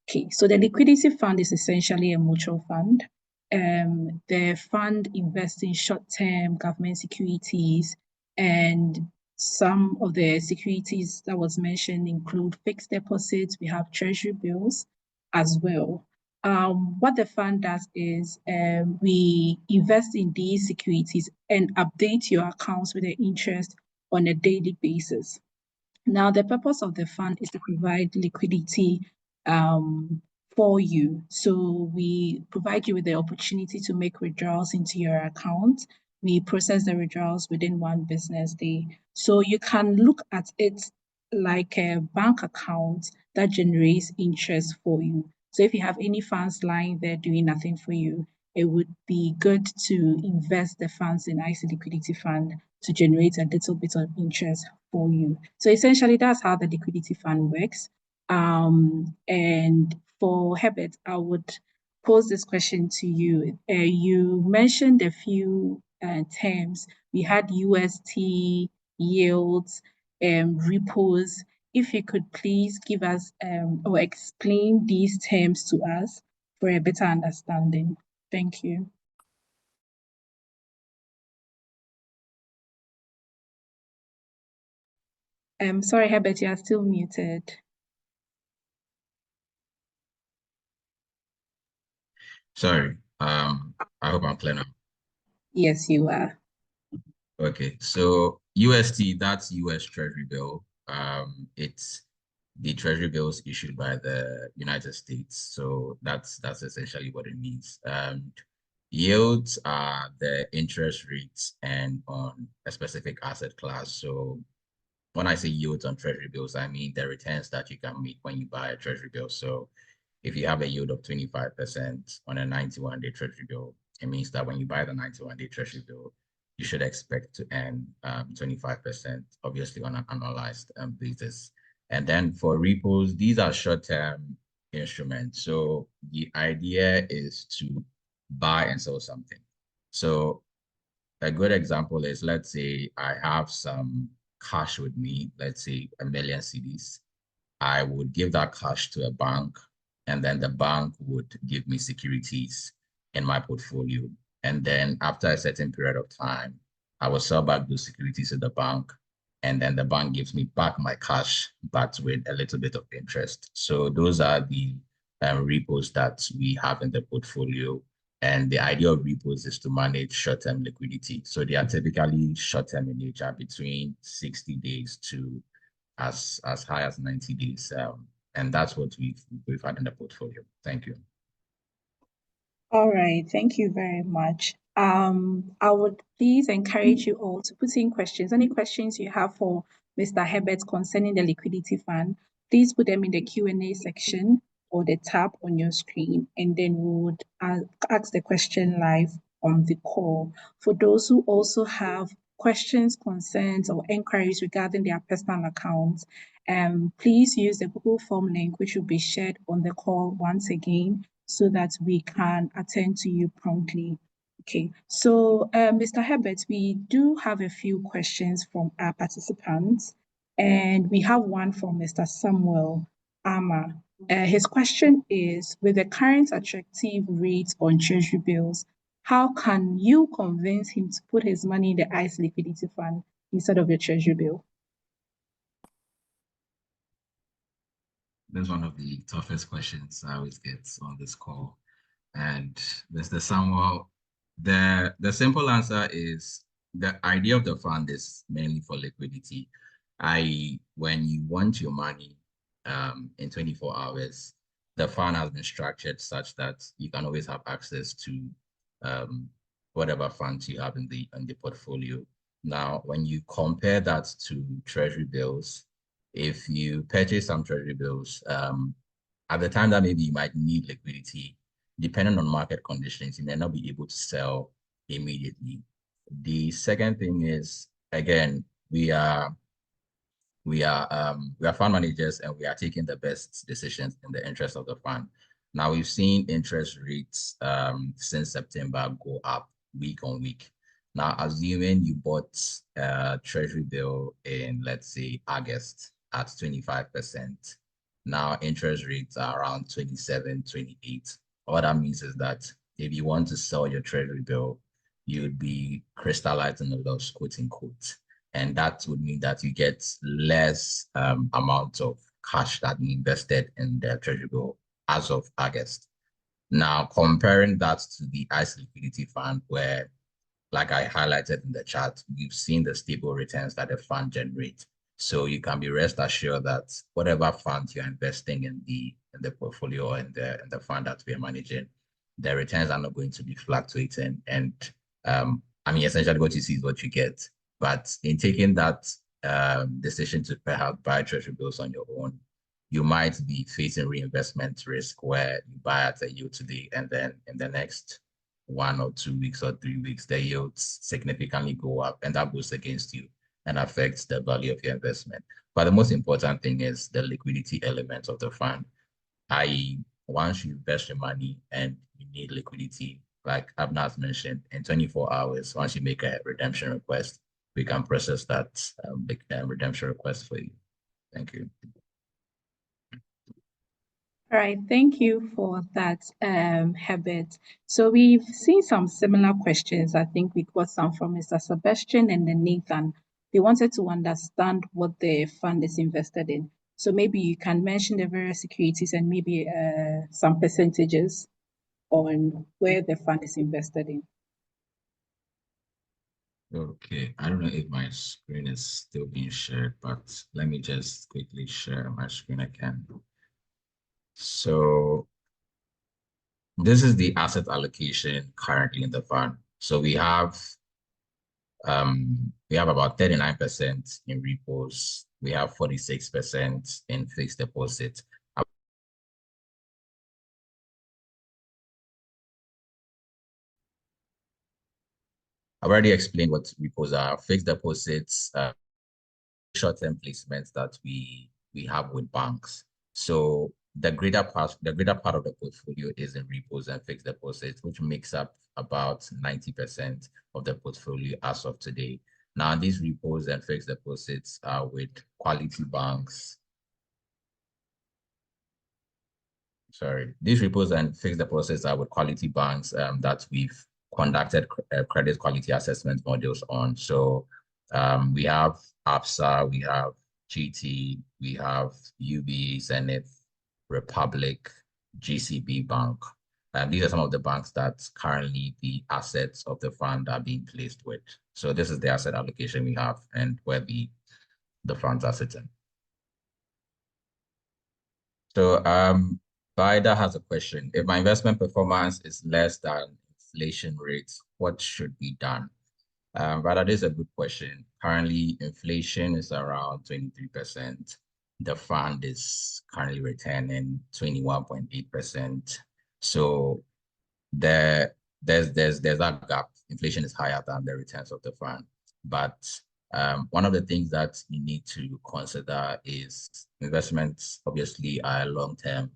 Okay, so the Liquidity Fund is essentially a mutual fund. The fund invests in short-term government securities, and some of the securities that was mentioned include fixed deposits. We have treasury bills as well. What the fund does is we invest in these securities and update your accounts with the interest on a daily basis. Now, the purpose of the fund is to provide liquidity for you. So we provide you with the opportunity to make withdrawals into your account. We process the withdrawals within 1 business day. So you can look at it like a bank account that generates interest for you. So if you have any funds lying there doing nothing for you, it would be good to invest the funds in IC Liquidity Fund to generate a little bit of interest for you. So essentially, that's how the Liquidity Fund works. And for Herbert, I would pose this question to you. You mentioned a few terms. We had UST, yields, repos. If you could please give us or explain these terms to us for a better understanding. Thank you. Sorry, Herbert, you are still muted. Sorry, I hope I'm clear now. Yes, you are. Okay, so UST, that's US Treasury bill. It's the treasury bills issued by the United States. So that's essentially what it means. Yields are the interest rates and on a specific asset class. So when I say yields on treasury bills, I mean the returns that you can make when you buy a treasury bill. So if you have a yield of 25% on a 91-day treasury bill, it means that when you buy the 91-day treasury bill, you should expect to earn 25%, obviously on an annualized basis. And then for repos, these are short-term instruments. So the idea is to buy and sell something. So a good example is, let's say I have some cash with me, let's say 1 million cedis. I would give that cash to a bank, and then the bank would give me securities in my portfolio. And then after a certain period of time, I will sell back those securities to the bank, and then the bank gives me back my cash, but with a little bit of interest. So those are the repos that we have in the portfolio. And the idea of repos is to manage short-term liquidity. So they are typically short-term in nature, between 60 days to as high as 90 days. And that's what we've had in the portfolio. Thank you. All right, thank you very much. I would please encourage you all to put in questions. Any questions you have for Mr. Herbert concerning the liquidity fund, please put them in the Q&A section or the tab on your screen, and then we would ask the question live on the call. For those who also have questions, concerns, or inquiries regarding their personal accounts, please use the Google form link, which will be shared on the call once again, so that we can attend to you promptly. Okay, so Mr. Herbert, we do have a few questions from our participants, and we have one from Mr. Samuel Ama. His question is, with the current attractive rates on treasury bills, how can you convince him to put his money in the IC Liquidity Fund instead of your treasury bill? That's one of the toughest questions I always get on this call. And Mr. Samuel, the simple answer is the idea of the fund is mainly for liquidity. When you want your money in 24 hours, the fund has been structured such that you can always have access to whatever funds you have in the portfolio. Now, when you compare that to treasury bills, if you purchase some treasury bills, at the time that maybe you might need liquidity, depending on market conditions, you may not be able to sell immediately. The second thing is, again, we are fund managers, and we are taking the best decisions in the interest of the fund. Now, we've seen interest rates since September go up week on week. Now, assuming you bought a treasury bill in, let's say, August at 25%, now interest rates are around 27, 28. What that means is that if you want to sell your treasury bill, you would be crystallizing a loss, quote unquote. And that would mean that you get less amount of cash that you invested in the treasury bill as of August. Now, comparing that to the IC Liquidity Fund, where, like I highlighted in the chat, we've seen the stable returns that the fund generates. So you can be rest assured that whatever fund you're investing in the portfolio or in the fund that we're managing, the returns are not going to be fluctuating. And I mean, essentially what you see is what you get. But in taking that decision to perhaps buy treasury bills on your own, you might be facing reinvestment risk where you buy at a yield today, and then in the next 1 or 2 weeks or 3 weeks, the yields significantly go up, and that goes against you and affects the value of your investment. But the most important thing is the liquidity element of the fund, i.e., once you invest your money and you need liquidity, like Abner mentioned, in 24 hours, once you make a redemption request, we can process that redemption request for you. Thank you. All right, thank you for that, Herbert. So we've seen some similar questions. I think we got some from Mr. Sebastian and then Nathan. They wanted to understand what the fund is invested in. So maybe you can mention the various securities and maybe some percentages on where the fund is invested in. Okay, I don't know if my screen is still being shared, but let me just quickly share my screen again. So this is the asset allocation currently in the fund. So we have about 39% in repos. We have 46% in fixed deposits. I've already explained what repos are. Fixed deposits, short-term placements that we have with banks. So the greater part of the portfolio is in repos and fixed deposits, which makes up about 90% of the portfolio as of today. Now, these repos and fixed deposits are with quality banks. Sorry, these repos and fixed deposits are with quality banks that we've conducted credit quality assessment modules on. So we have ABSA, we have GT, we have UB, Zenith, Republic, GCB Bank. These are some of the banks that currently the assets of the fund are being placed with. So this is the asset allocation we have and where the funds are sitting. So Baida has a question. If my investment performance is less than inflation rates, what should be done? But that is a good question. Currently, inflation is around 23%. The fund is currently returning 21.8%. So there's that gap. Inflation is higher than the returns of the fund. But one of the things that you need to consider is investments obviously are a long-term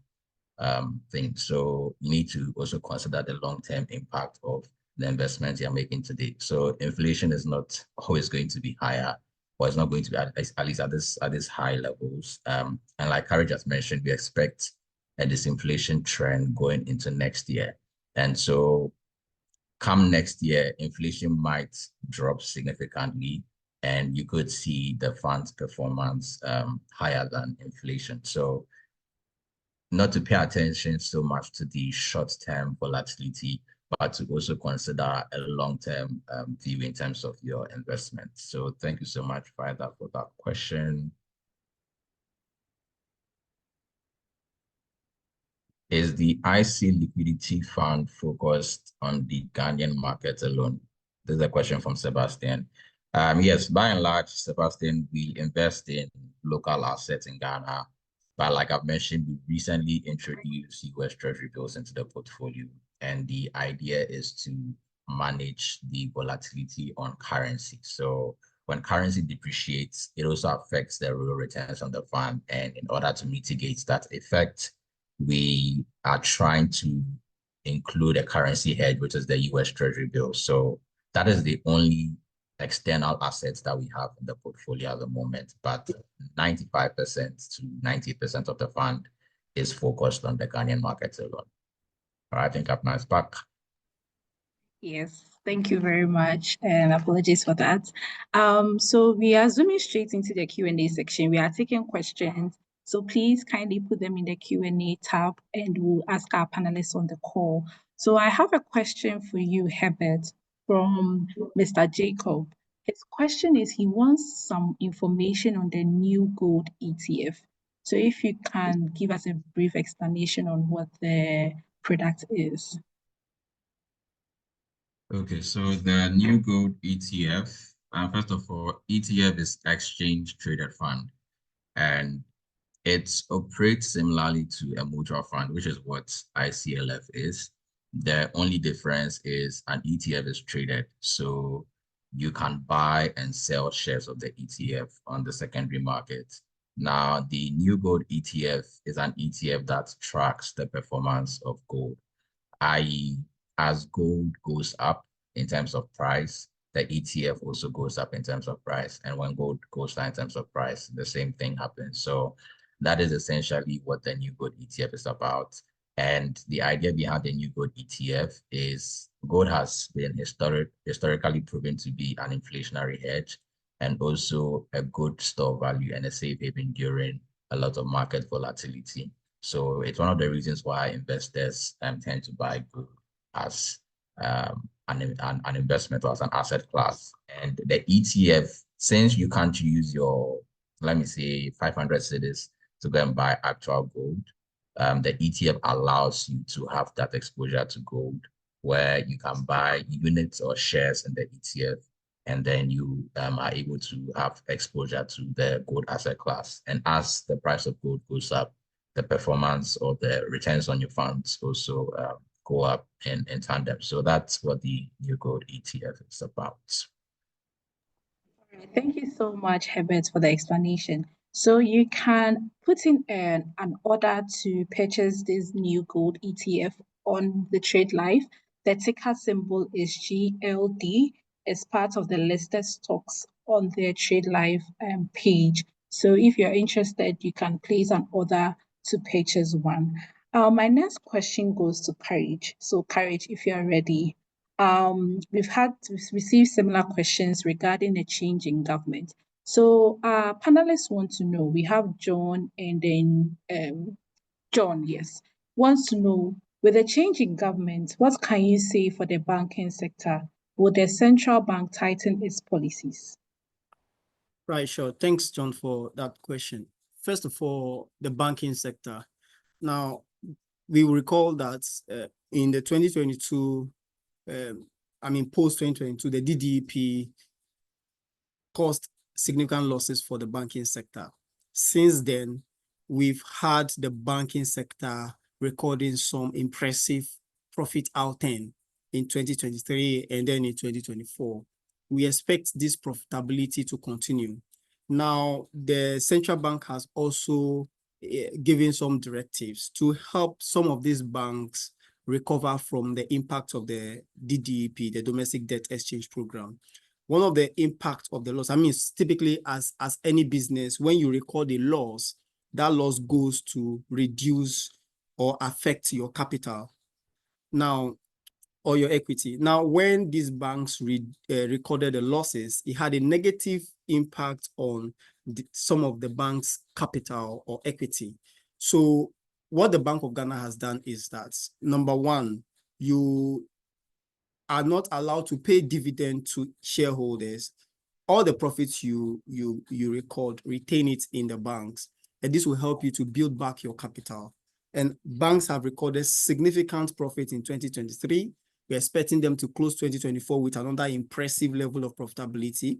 thing. So you need to also consider the long-term impact of the investments you're making today. So inflation is not always going to be higher, or it's not going to be at least at this high levels. And like Harry just mentioned, we expect a disinflation trend going into next year. And so come next year, inflation might drop significantly, and you could see the fund's performance higher than inflation. So not to pay attention so much to the short-term volatility, but to also consider a long-term view in terms of your investment. So thank you so much, Faida, for that question. Is the IC Liquidity Fund focused on the Ghanaian market alone? This is a question from Sebastian. Yes, by and large, Sebastian, we invest in local assets in Ghana. But like I've mentioned, we recently introduced US Treasury bills into the portfolio. And the idea is to manage the volatility on currency. So when currency depreciates, it also affects the real returns on the fund. And in order to mitigate that effect, we are trying to include a currency hedge, which is the US Treasury bill. So that is the only external assets that we have in the portfolio at the moment, but 95% to 90% of the fund is focused on the Ghanaian market alone. All right, I think Kapna is back. Yes, thank you very much, and apologies for that. So we are zooming straight into the Q&A section. We are taking questions, so please kindly put them in the Q&A tab, and we'll ask our panelists on the call. So I have a question for you, Herbert, from Mr. Jacob. His question is, he wants some information on the new gold ETF. So if you can give us a brief explanation on what the product is. Okay, so the new gold ETF, first of all, ETF is exchange traded fund, and it operates similarly to a mutual fund, which is what ICLF is. The only difference is an ETF is traded, so you can buy and sell shares of the ETF on the secondary market. Now, the new gold ETF is an ETF that tracks the performance of gold, i.e., as gold goes up in terms of price, the ETF also goes up in terms of price. And when gold goes down in terms of price, the same thing happens. So that is essentially what the new gold ETF is about. And the idea behind the new gold ETF is gold has been historically proven to be an inflationary hedge and also a good store value and a safe haven during a lot of market volatility. So it's one of the reasons why investors tend to buy gold as an investment or as an asset class. And the ETF, since you can't use your, let me say, 500 cedis to go and buy actual gold, the ETF allows you to have that exposure to gold, where you can buy units or shares in the ETF, and then you are able to have exposure to the gold asset class. And as the price of gold goes up, the performance or the returns on your funds also go up in tandem. So that's what the new gold ETF is about. Thank you so much, Herbert, for the explanation. So you can put in an order to purchase this new gold ETF on the Trade Life. The ticker symbol is GLD. It's part of the listed stocks on the Trade Life page. So if you're interested, you can place an order to purchase one. My next question goes to Courage. So Courage, if you're ready. We've received similar questions regarding a change in government. So our panelists want to know, we have John and then John, yes, wants to know, with a change in government, what can you say for the banking sector? Will the central bank tighten its policies? Right, sure. Thanks, John, for that question. First of all, the banking sector. Now, we will recall that in the 2022 post 2022, the DDEP caused significant losses for the banking sector. Since then, we've had the banking sector recording some impressive profit outturn in 2023 and then in 2024. We expect this profitability to continue. Now, the central bank has also given some directives to help some of these banks recover from the impact of the DDEP, the Domestic Debt Exchange Program. One of the impacts of the loss, typically as any business, when you record a loss, that loss goes to reduce or affect your capital now, or your equity. Now, when these banks recorded the losses, it had a negative impact on some of the bank's capital or equity. So what the Bank of Ghana has done is that, number one, you are not allowed to pay dividend to shareholders. All the profits you record, retain it in the banks, and this will help you to build back your capital. And banks have recorded significant profit in 2023. We're expecting them to close 2024 with another impressive level of profitability.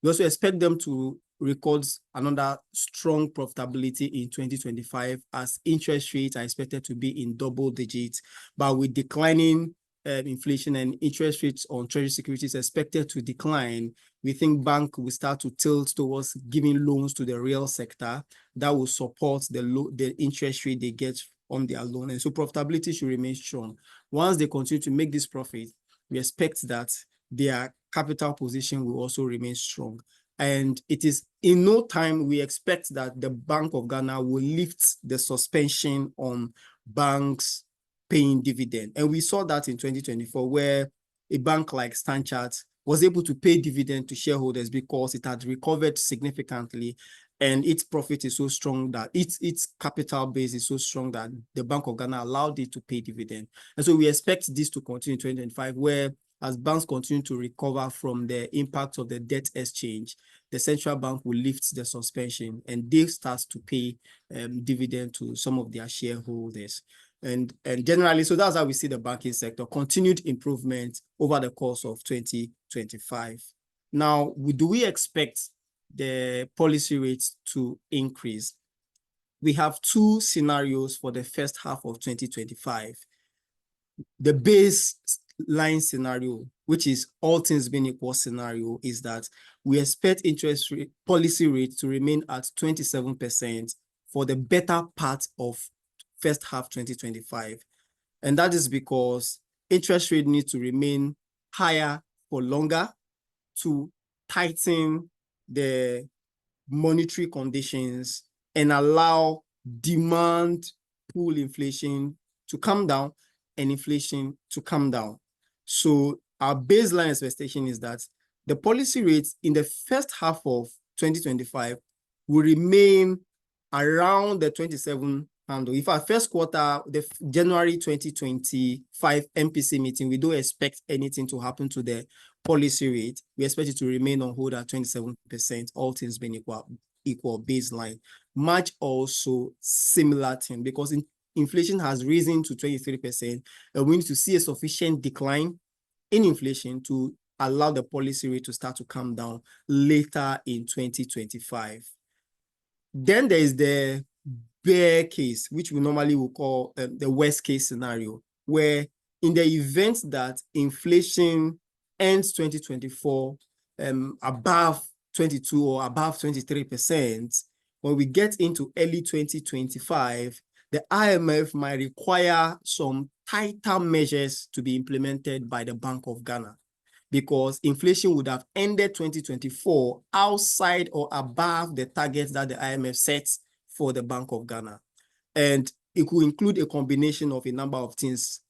We also expect them to record another strong profitability in 2025 as interest rates are expected to be in double digits, but with declining inflation and interest rates on treasury securities expected to decline, we think bank will start to tilt towards giving loans to the real sector that will support the interest rate they get on their loan. And so profitability should remain strong. Once they continue to make this profit, we expect that their capital position will also remain strong. And it is in no time we expect that the Bank of Ghana will lift the suspension on banks paying dividend. And we saw that in 2024, where a bank like Stanchart was able to pay dividend to shareholders because it had recovered significantly and its profit is so strong that its capital base is so strong that the Bank of Ghana allowed it to pay dividend. And so we expect this to continue in 2025, where as banks continue to recover from the impact of the debt exchange, the central bank will lift the suspension and they start to pay dividend to some of their shareholders. And generally, so that's how we see the banking sector, continued improvement over the course of 2025. Now, do we expect the policy rates to increase? We have two scenarios for the first half of 2025. The baseline scenario, which is all things being equal scenario, is that we expect interest rate policy rate to remain at 27% for the better part of first half 2025. And that is because interest rate needs to remain higher for longer to tighten the monetary conditions and allow demand pull inflation to come down and inflation to come down. So our baseline expectation is that the policy rates in the first half of 2025 will remain around the 27 handle. If our first quarter, the January 2025 MPC meeting, we don't expect anything to happen to the policy rate. We expect it to remain on hold at 27%, all things being equal baseline. March also similar thing, because inflation has risen to 23%, and we need to see a sufficient decline in inflation to allow the policy rate to start to come down later in 2025. Then there is the bear case, which we normally will call the worst case scenario, where in the event that inflation ends 2024 above 22 or above 23%, when we get into early 2025, the IMF might require some tighter measures to be implemented by the Bank of Ghana, because inflation would have ended 2024 outside or above the targets that the IMF sets for the Bank of Ghana. And it could include a combination of a number of things,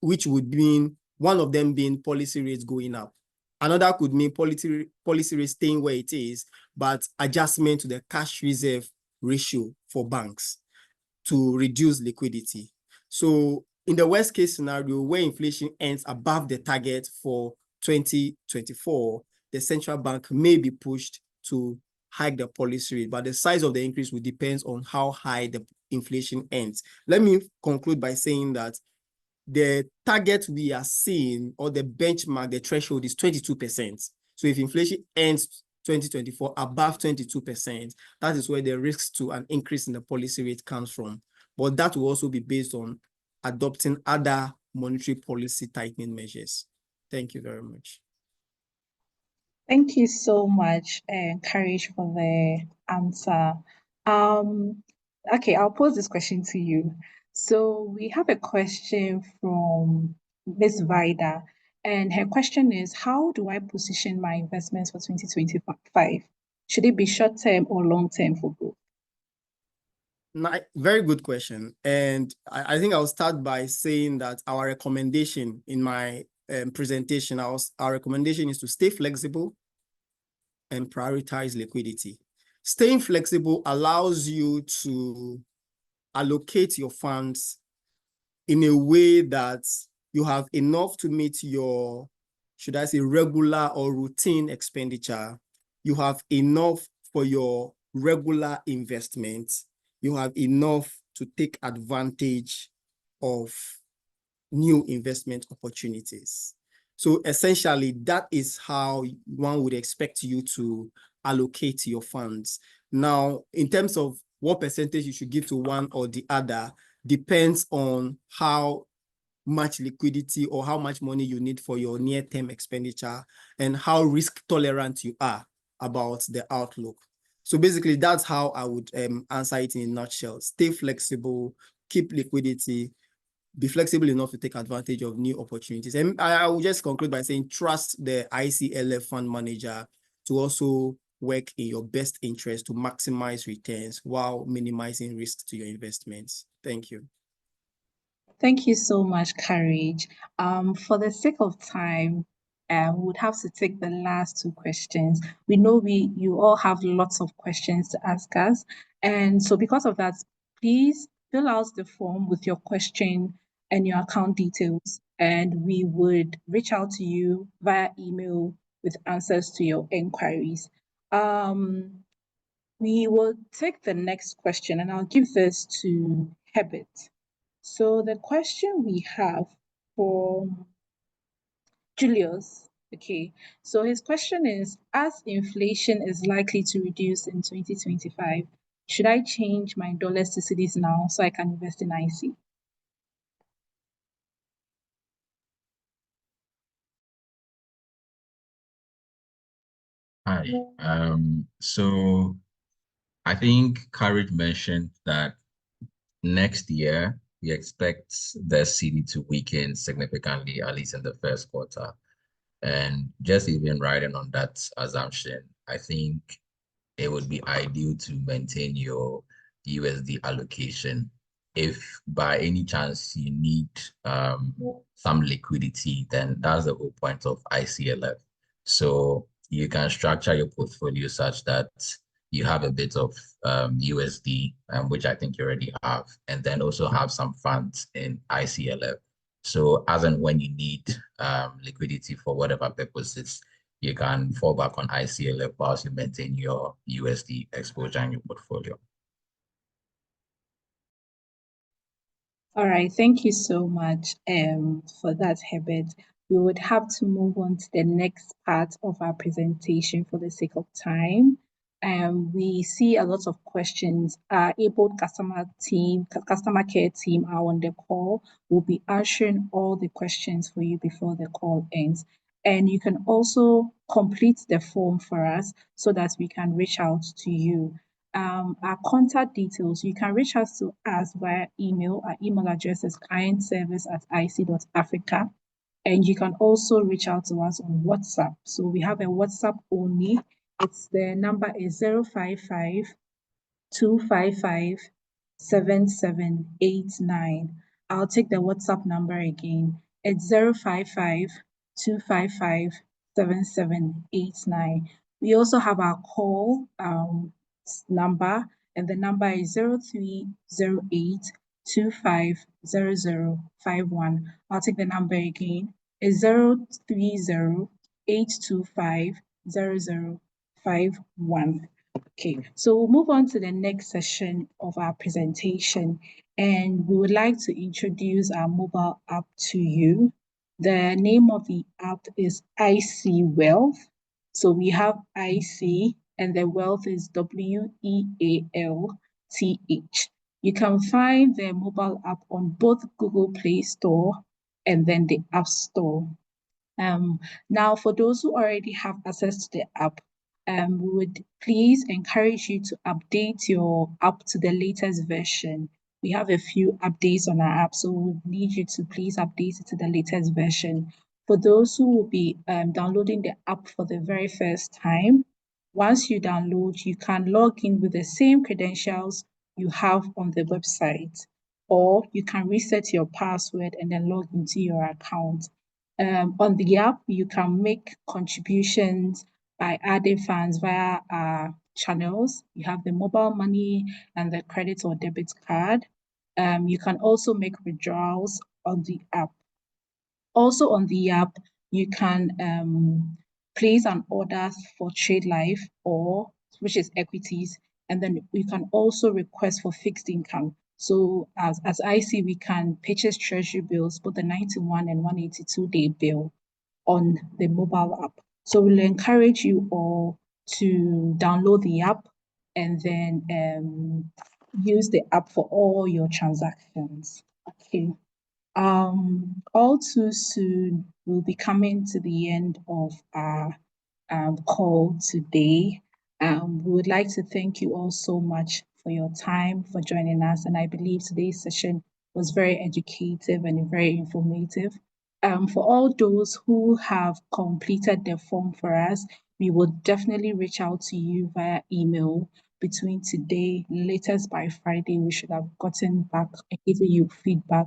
which would mean one of them being policy rates going up. Another could mean policy rates staying where it is, but adjustment to the cash reserve ratio for banks to reduce liquidity. So in the worst case scenario, where inflation ends above the target for 2024, the central bank may be pushed to hike the policy rate, but the size of the increase will depend on how high the inflation ends. Let me conclude by saying that the target we are seeing, or the benchmark, the threshold is 22%. So if inflation ends 2024 above 22%, that is where the risks to an increase in the policy rate comes from. But that will also be based on adopting other monetary policy tightening measures. Thank you very much. Thank you so much, Courage, for the answer. Okay, I'll pose this question to you. So we have a question from Ms. Vida, and her question is, how do I position my investments for 2025? Should it be short-term or long-term for both? Very good question. And I think I'll start by saying that our recommendation in my presentation, our recommendation is to stay flexible and prioritize liquidity. Staying flexible allows you to allocate your funds in a way that you have enough to meet your, should I say, regular or routine expenditure. You have enough for your regular investment. You have enough to take advantage of new investment opportunities. So essentially, that is how one would expect you to allocate your funds. Now, in terms of what percentage you should give to one or the other, depends on how much liquidity or how much money you need for your near-term expenditure and how risk tolerant you are about the outlook. So basically, that's how I would answer it in a nutshell. Stay flexible, keep liquidity, be flexible enough to take advantage of new opportunities. And I will just conclude by saying, trust the ICLF fund manager to also work in your best interest to maximize returns while minimizing risks to your investments. Thank you. Thank you so much, Courage. For the sake of time, we would have to take the last two questions. We know you all have lots of questions to ask us. And so because of that, please fill out the form with your question and your account details, and we would reach out to you via email with answers to your inquiries. We will take the next question, and I'll give this to Herbert. So the question we have for Julius, okay, so his question is, as inflation is likely to reduce in 2025, should I change my dollars to cedis now so I can invest in IC? Hi. So I think Courage mentioned that next year we expect the CD to weaken significantly, at least in the first quarter. And just even riding on that assumption, I think it would be ideal to maintain your USD allocation. If by any chance you need some liquidity, then that's the whole point of ICLF. So you can structure your portfolio such that you have a bit of USD, which I think you already have, and then also have some funds in ICLF. So as and when you need liquidity for whatever purposes, you can fall back on ICLF whilst you maintain your USD exposure in your portfolio. All right, thank you so much for that, Herbert. We would have to move on to the next part of our presentation for the sake of time. We see a lot of questions. Our able customer care team are on the call. We'll be answering all the questions for you before the call ends. And you can also complete the form for us so that we can reach out to you. Our contact details, you can reach out to us via email. Our email address is clientservice@ic.africa. And you can also reach out to us on WhatsApp. So we have a WhatsApp only. The number is 055 255 7789. I'll take the WhatsApp number again. It's 055 255 7789. We also have our call number, and the number is 0308 250051. I'll take the number again. It's 030 825 0051. Okay, so we'll move on to the next session of our presentation, and we would like to introduce our mobile app to you. The name of the app is IC Wealth. So we have IC, and the wealth is WEALTH. You can find the mobile app on both Google Play Store and then the App Store. Now, for those who already have access to the app, we would please encourage you to update your app to the latest version. We have a few updates on our app, so we need you to please update it to the latest version. For those who will be downloading the app for the very first time, once you download, you can log in with the same credentials you have on the website, or you can reset your password and then log into your account. On the app, you can make contributions by adding funds via our channels. You have the mobile money and the credit or debit card. You can also make withdrawals on the app. Also on the app, you can place an order for trade life or which is equities, and then you can also request for fixed income. So as IC, we can purchase treasury bills, both the 91 and 182-day bill on the mobile app. So we'll encourage you all to download the app and then use the app for all your transactions. Okay. All too soon, we'll be coming to the end of our call today. We would like to thank you all so much for your time, for joining us. And I believe today's session was very educative and very informative. For all those who have completed the form for us, we will definitely reach out to you via email between today, latest by Friday. We should have gotten back and given you feedback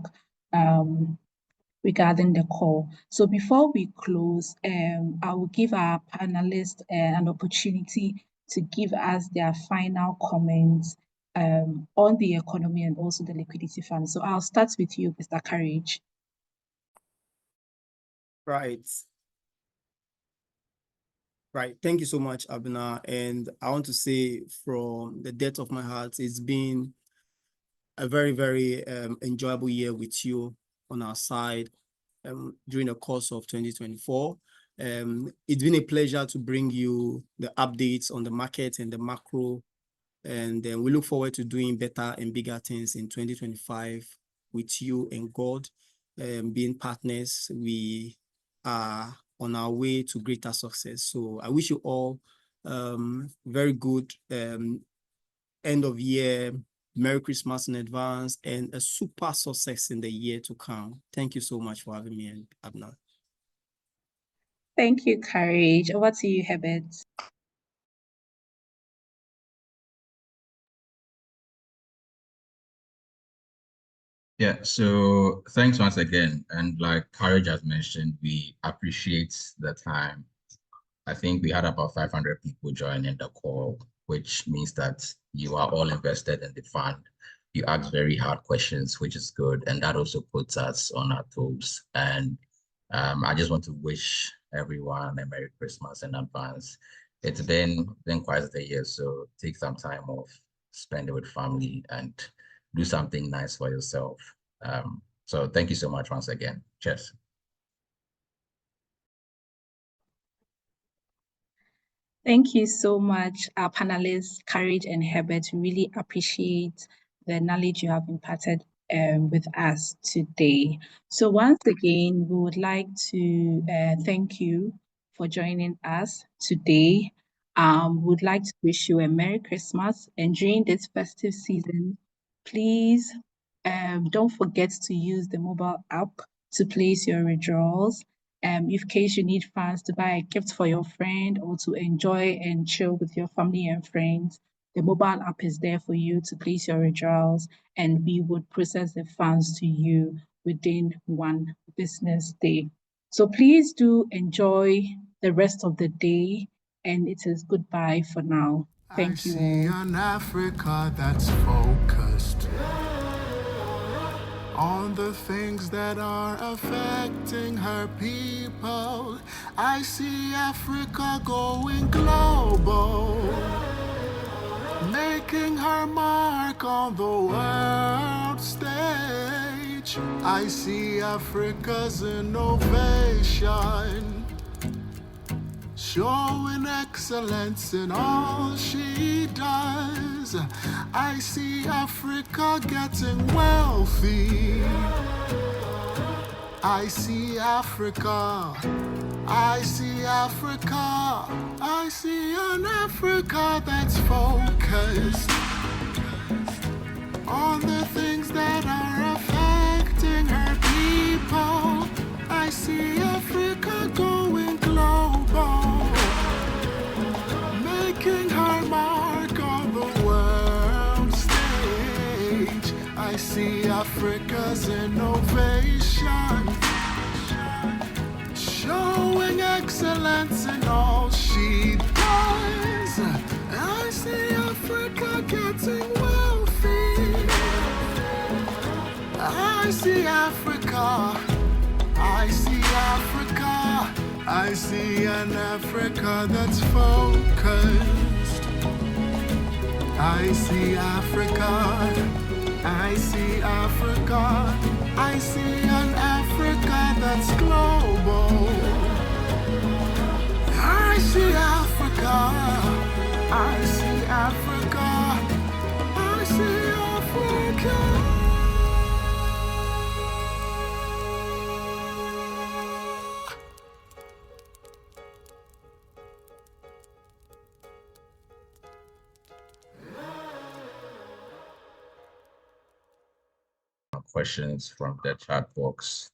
regarding the call. So before we close, I will give our panelists an opportunity to give us their final comments on the economy and also the liquidity fund. So I'll start with you, Mr. Courage. Right. Right. Thank you so much, Abena. And I want to say from the depth of my heart, it's been a very, very enjoyable year with you on our side during the course of 2024. It's been a pleasure to bring you the updates on the market and the macro. And we look forward to doing better and bigger things in 2025 with you and God. Being partners, we are on our way to greater success. So I wish you all very good end of year, Merry Christmas in advance, and a super success in the year to come. Thank you so much for having me, Abna. Thank you, Courage. Over to you, Herbert. Yeah, so thanks once again. And like Courage has mentioned, we appreciate the time. I think we had about 500 people joining the call, which means that you are all invested in the fund. You ask very hard questions, which is good. And that also puts us on our toes. And I just want to wish everyone a Merry Christmas in advance. It's been quite a year, so take some time off, spend it with family, and do something nice for yourself. So thank you so much once again. Cheers. Thank you so much, our panelists, Courage and Herbert. We really appreciate the knowledge you have imparted with us today. So once again, we would like to thank you for joining us today. We would like to wish you a Merry Christmas, and during this festive season, please don't forget to use the mobile app to place your withdrawals. In case you need funds to buy a gift for your friend or to enjoy and chill with your family and friends, the mobile app is there for you to place your withdrawals, and we would process the funds to you within 1 business day. So please do enjoy the rest of the day, and it is goodbye for now. Thank you I see all. an Africa that's focused on the things that are affecting her people. I see Africa going global. her mark on the world stage. I see Africa's innovation, showing excellence in all she does. I see Africa getting wealthy. I see Africa. I see Africa. I see an Africa that's focused on the things that are affecting her people. I see Africa going global, making her mark on the world stage. I see Africa's innovation, showing excellence in all she does. I see Africa getting wealthy. I see Africa. I see Africa. I see an Africa that's focused. I see Africa. I see Africa. I see an Africa that's global. I see Africa. I see Africa. I see Africa. Questions from the chat box.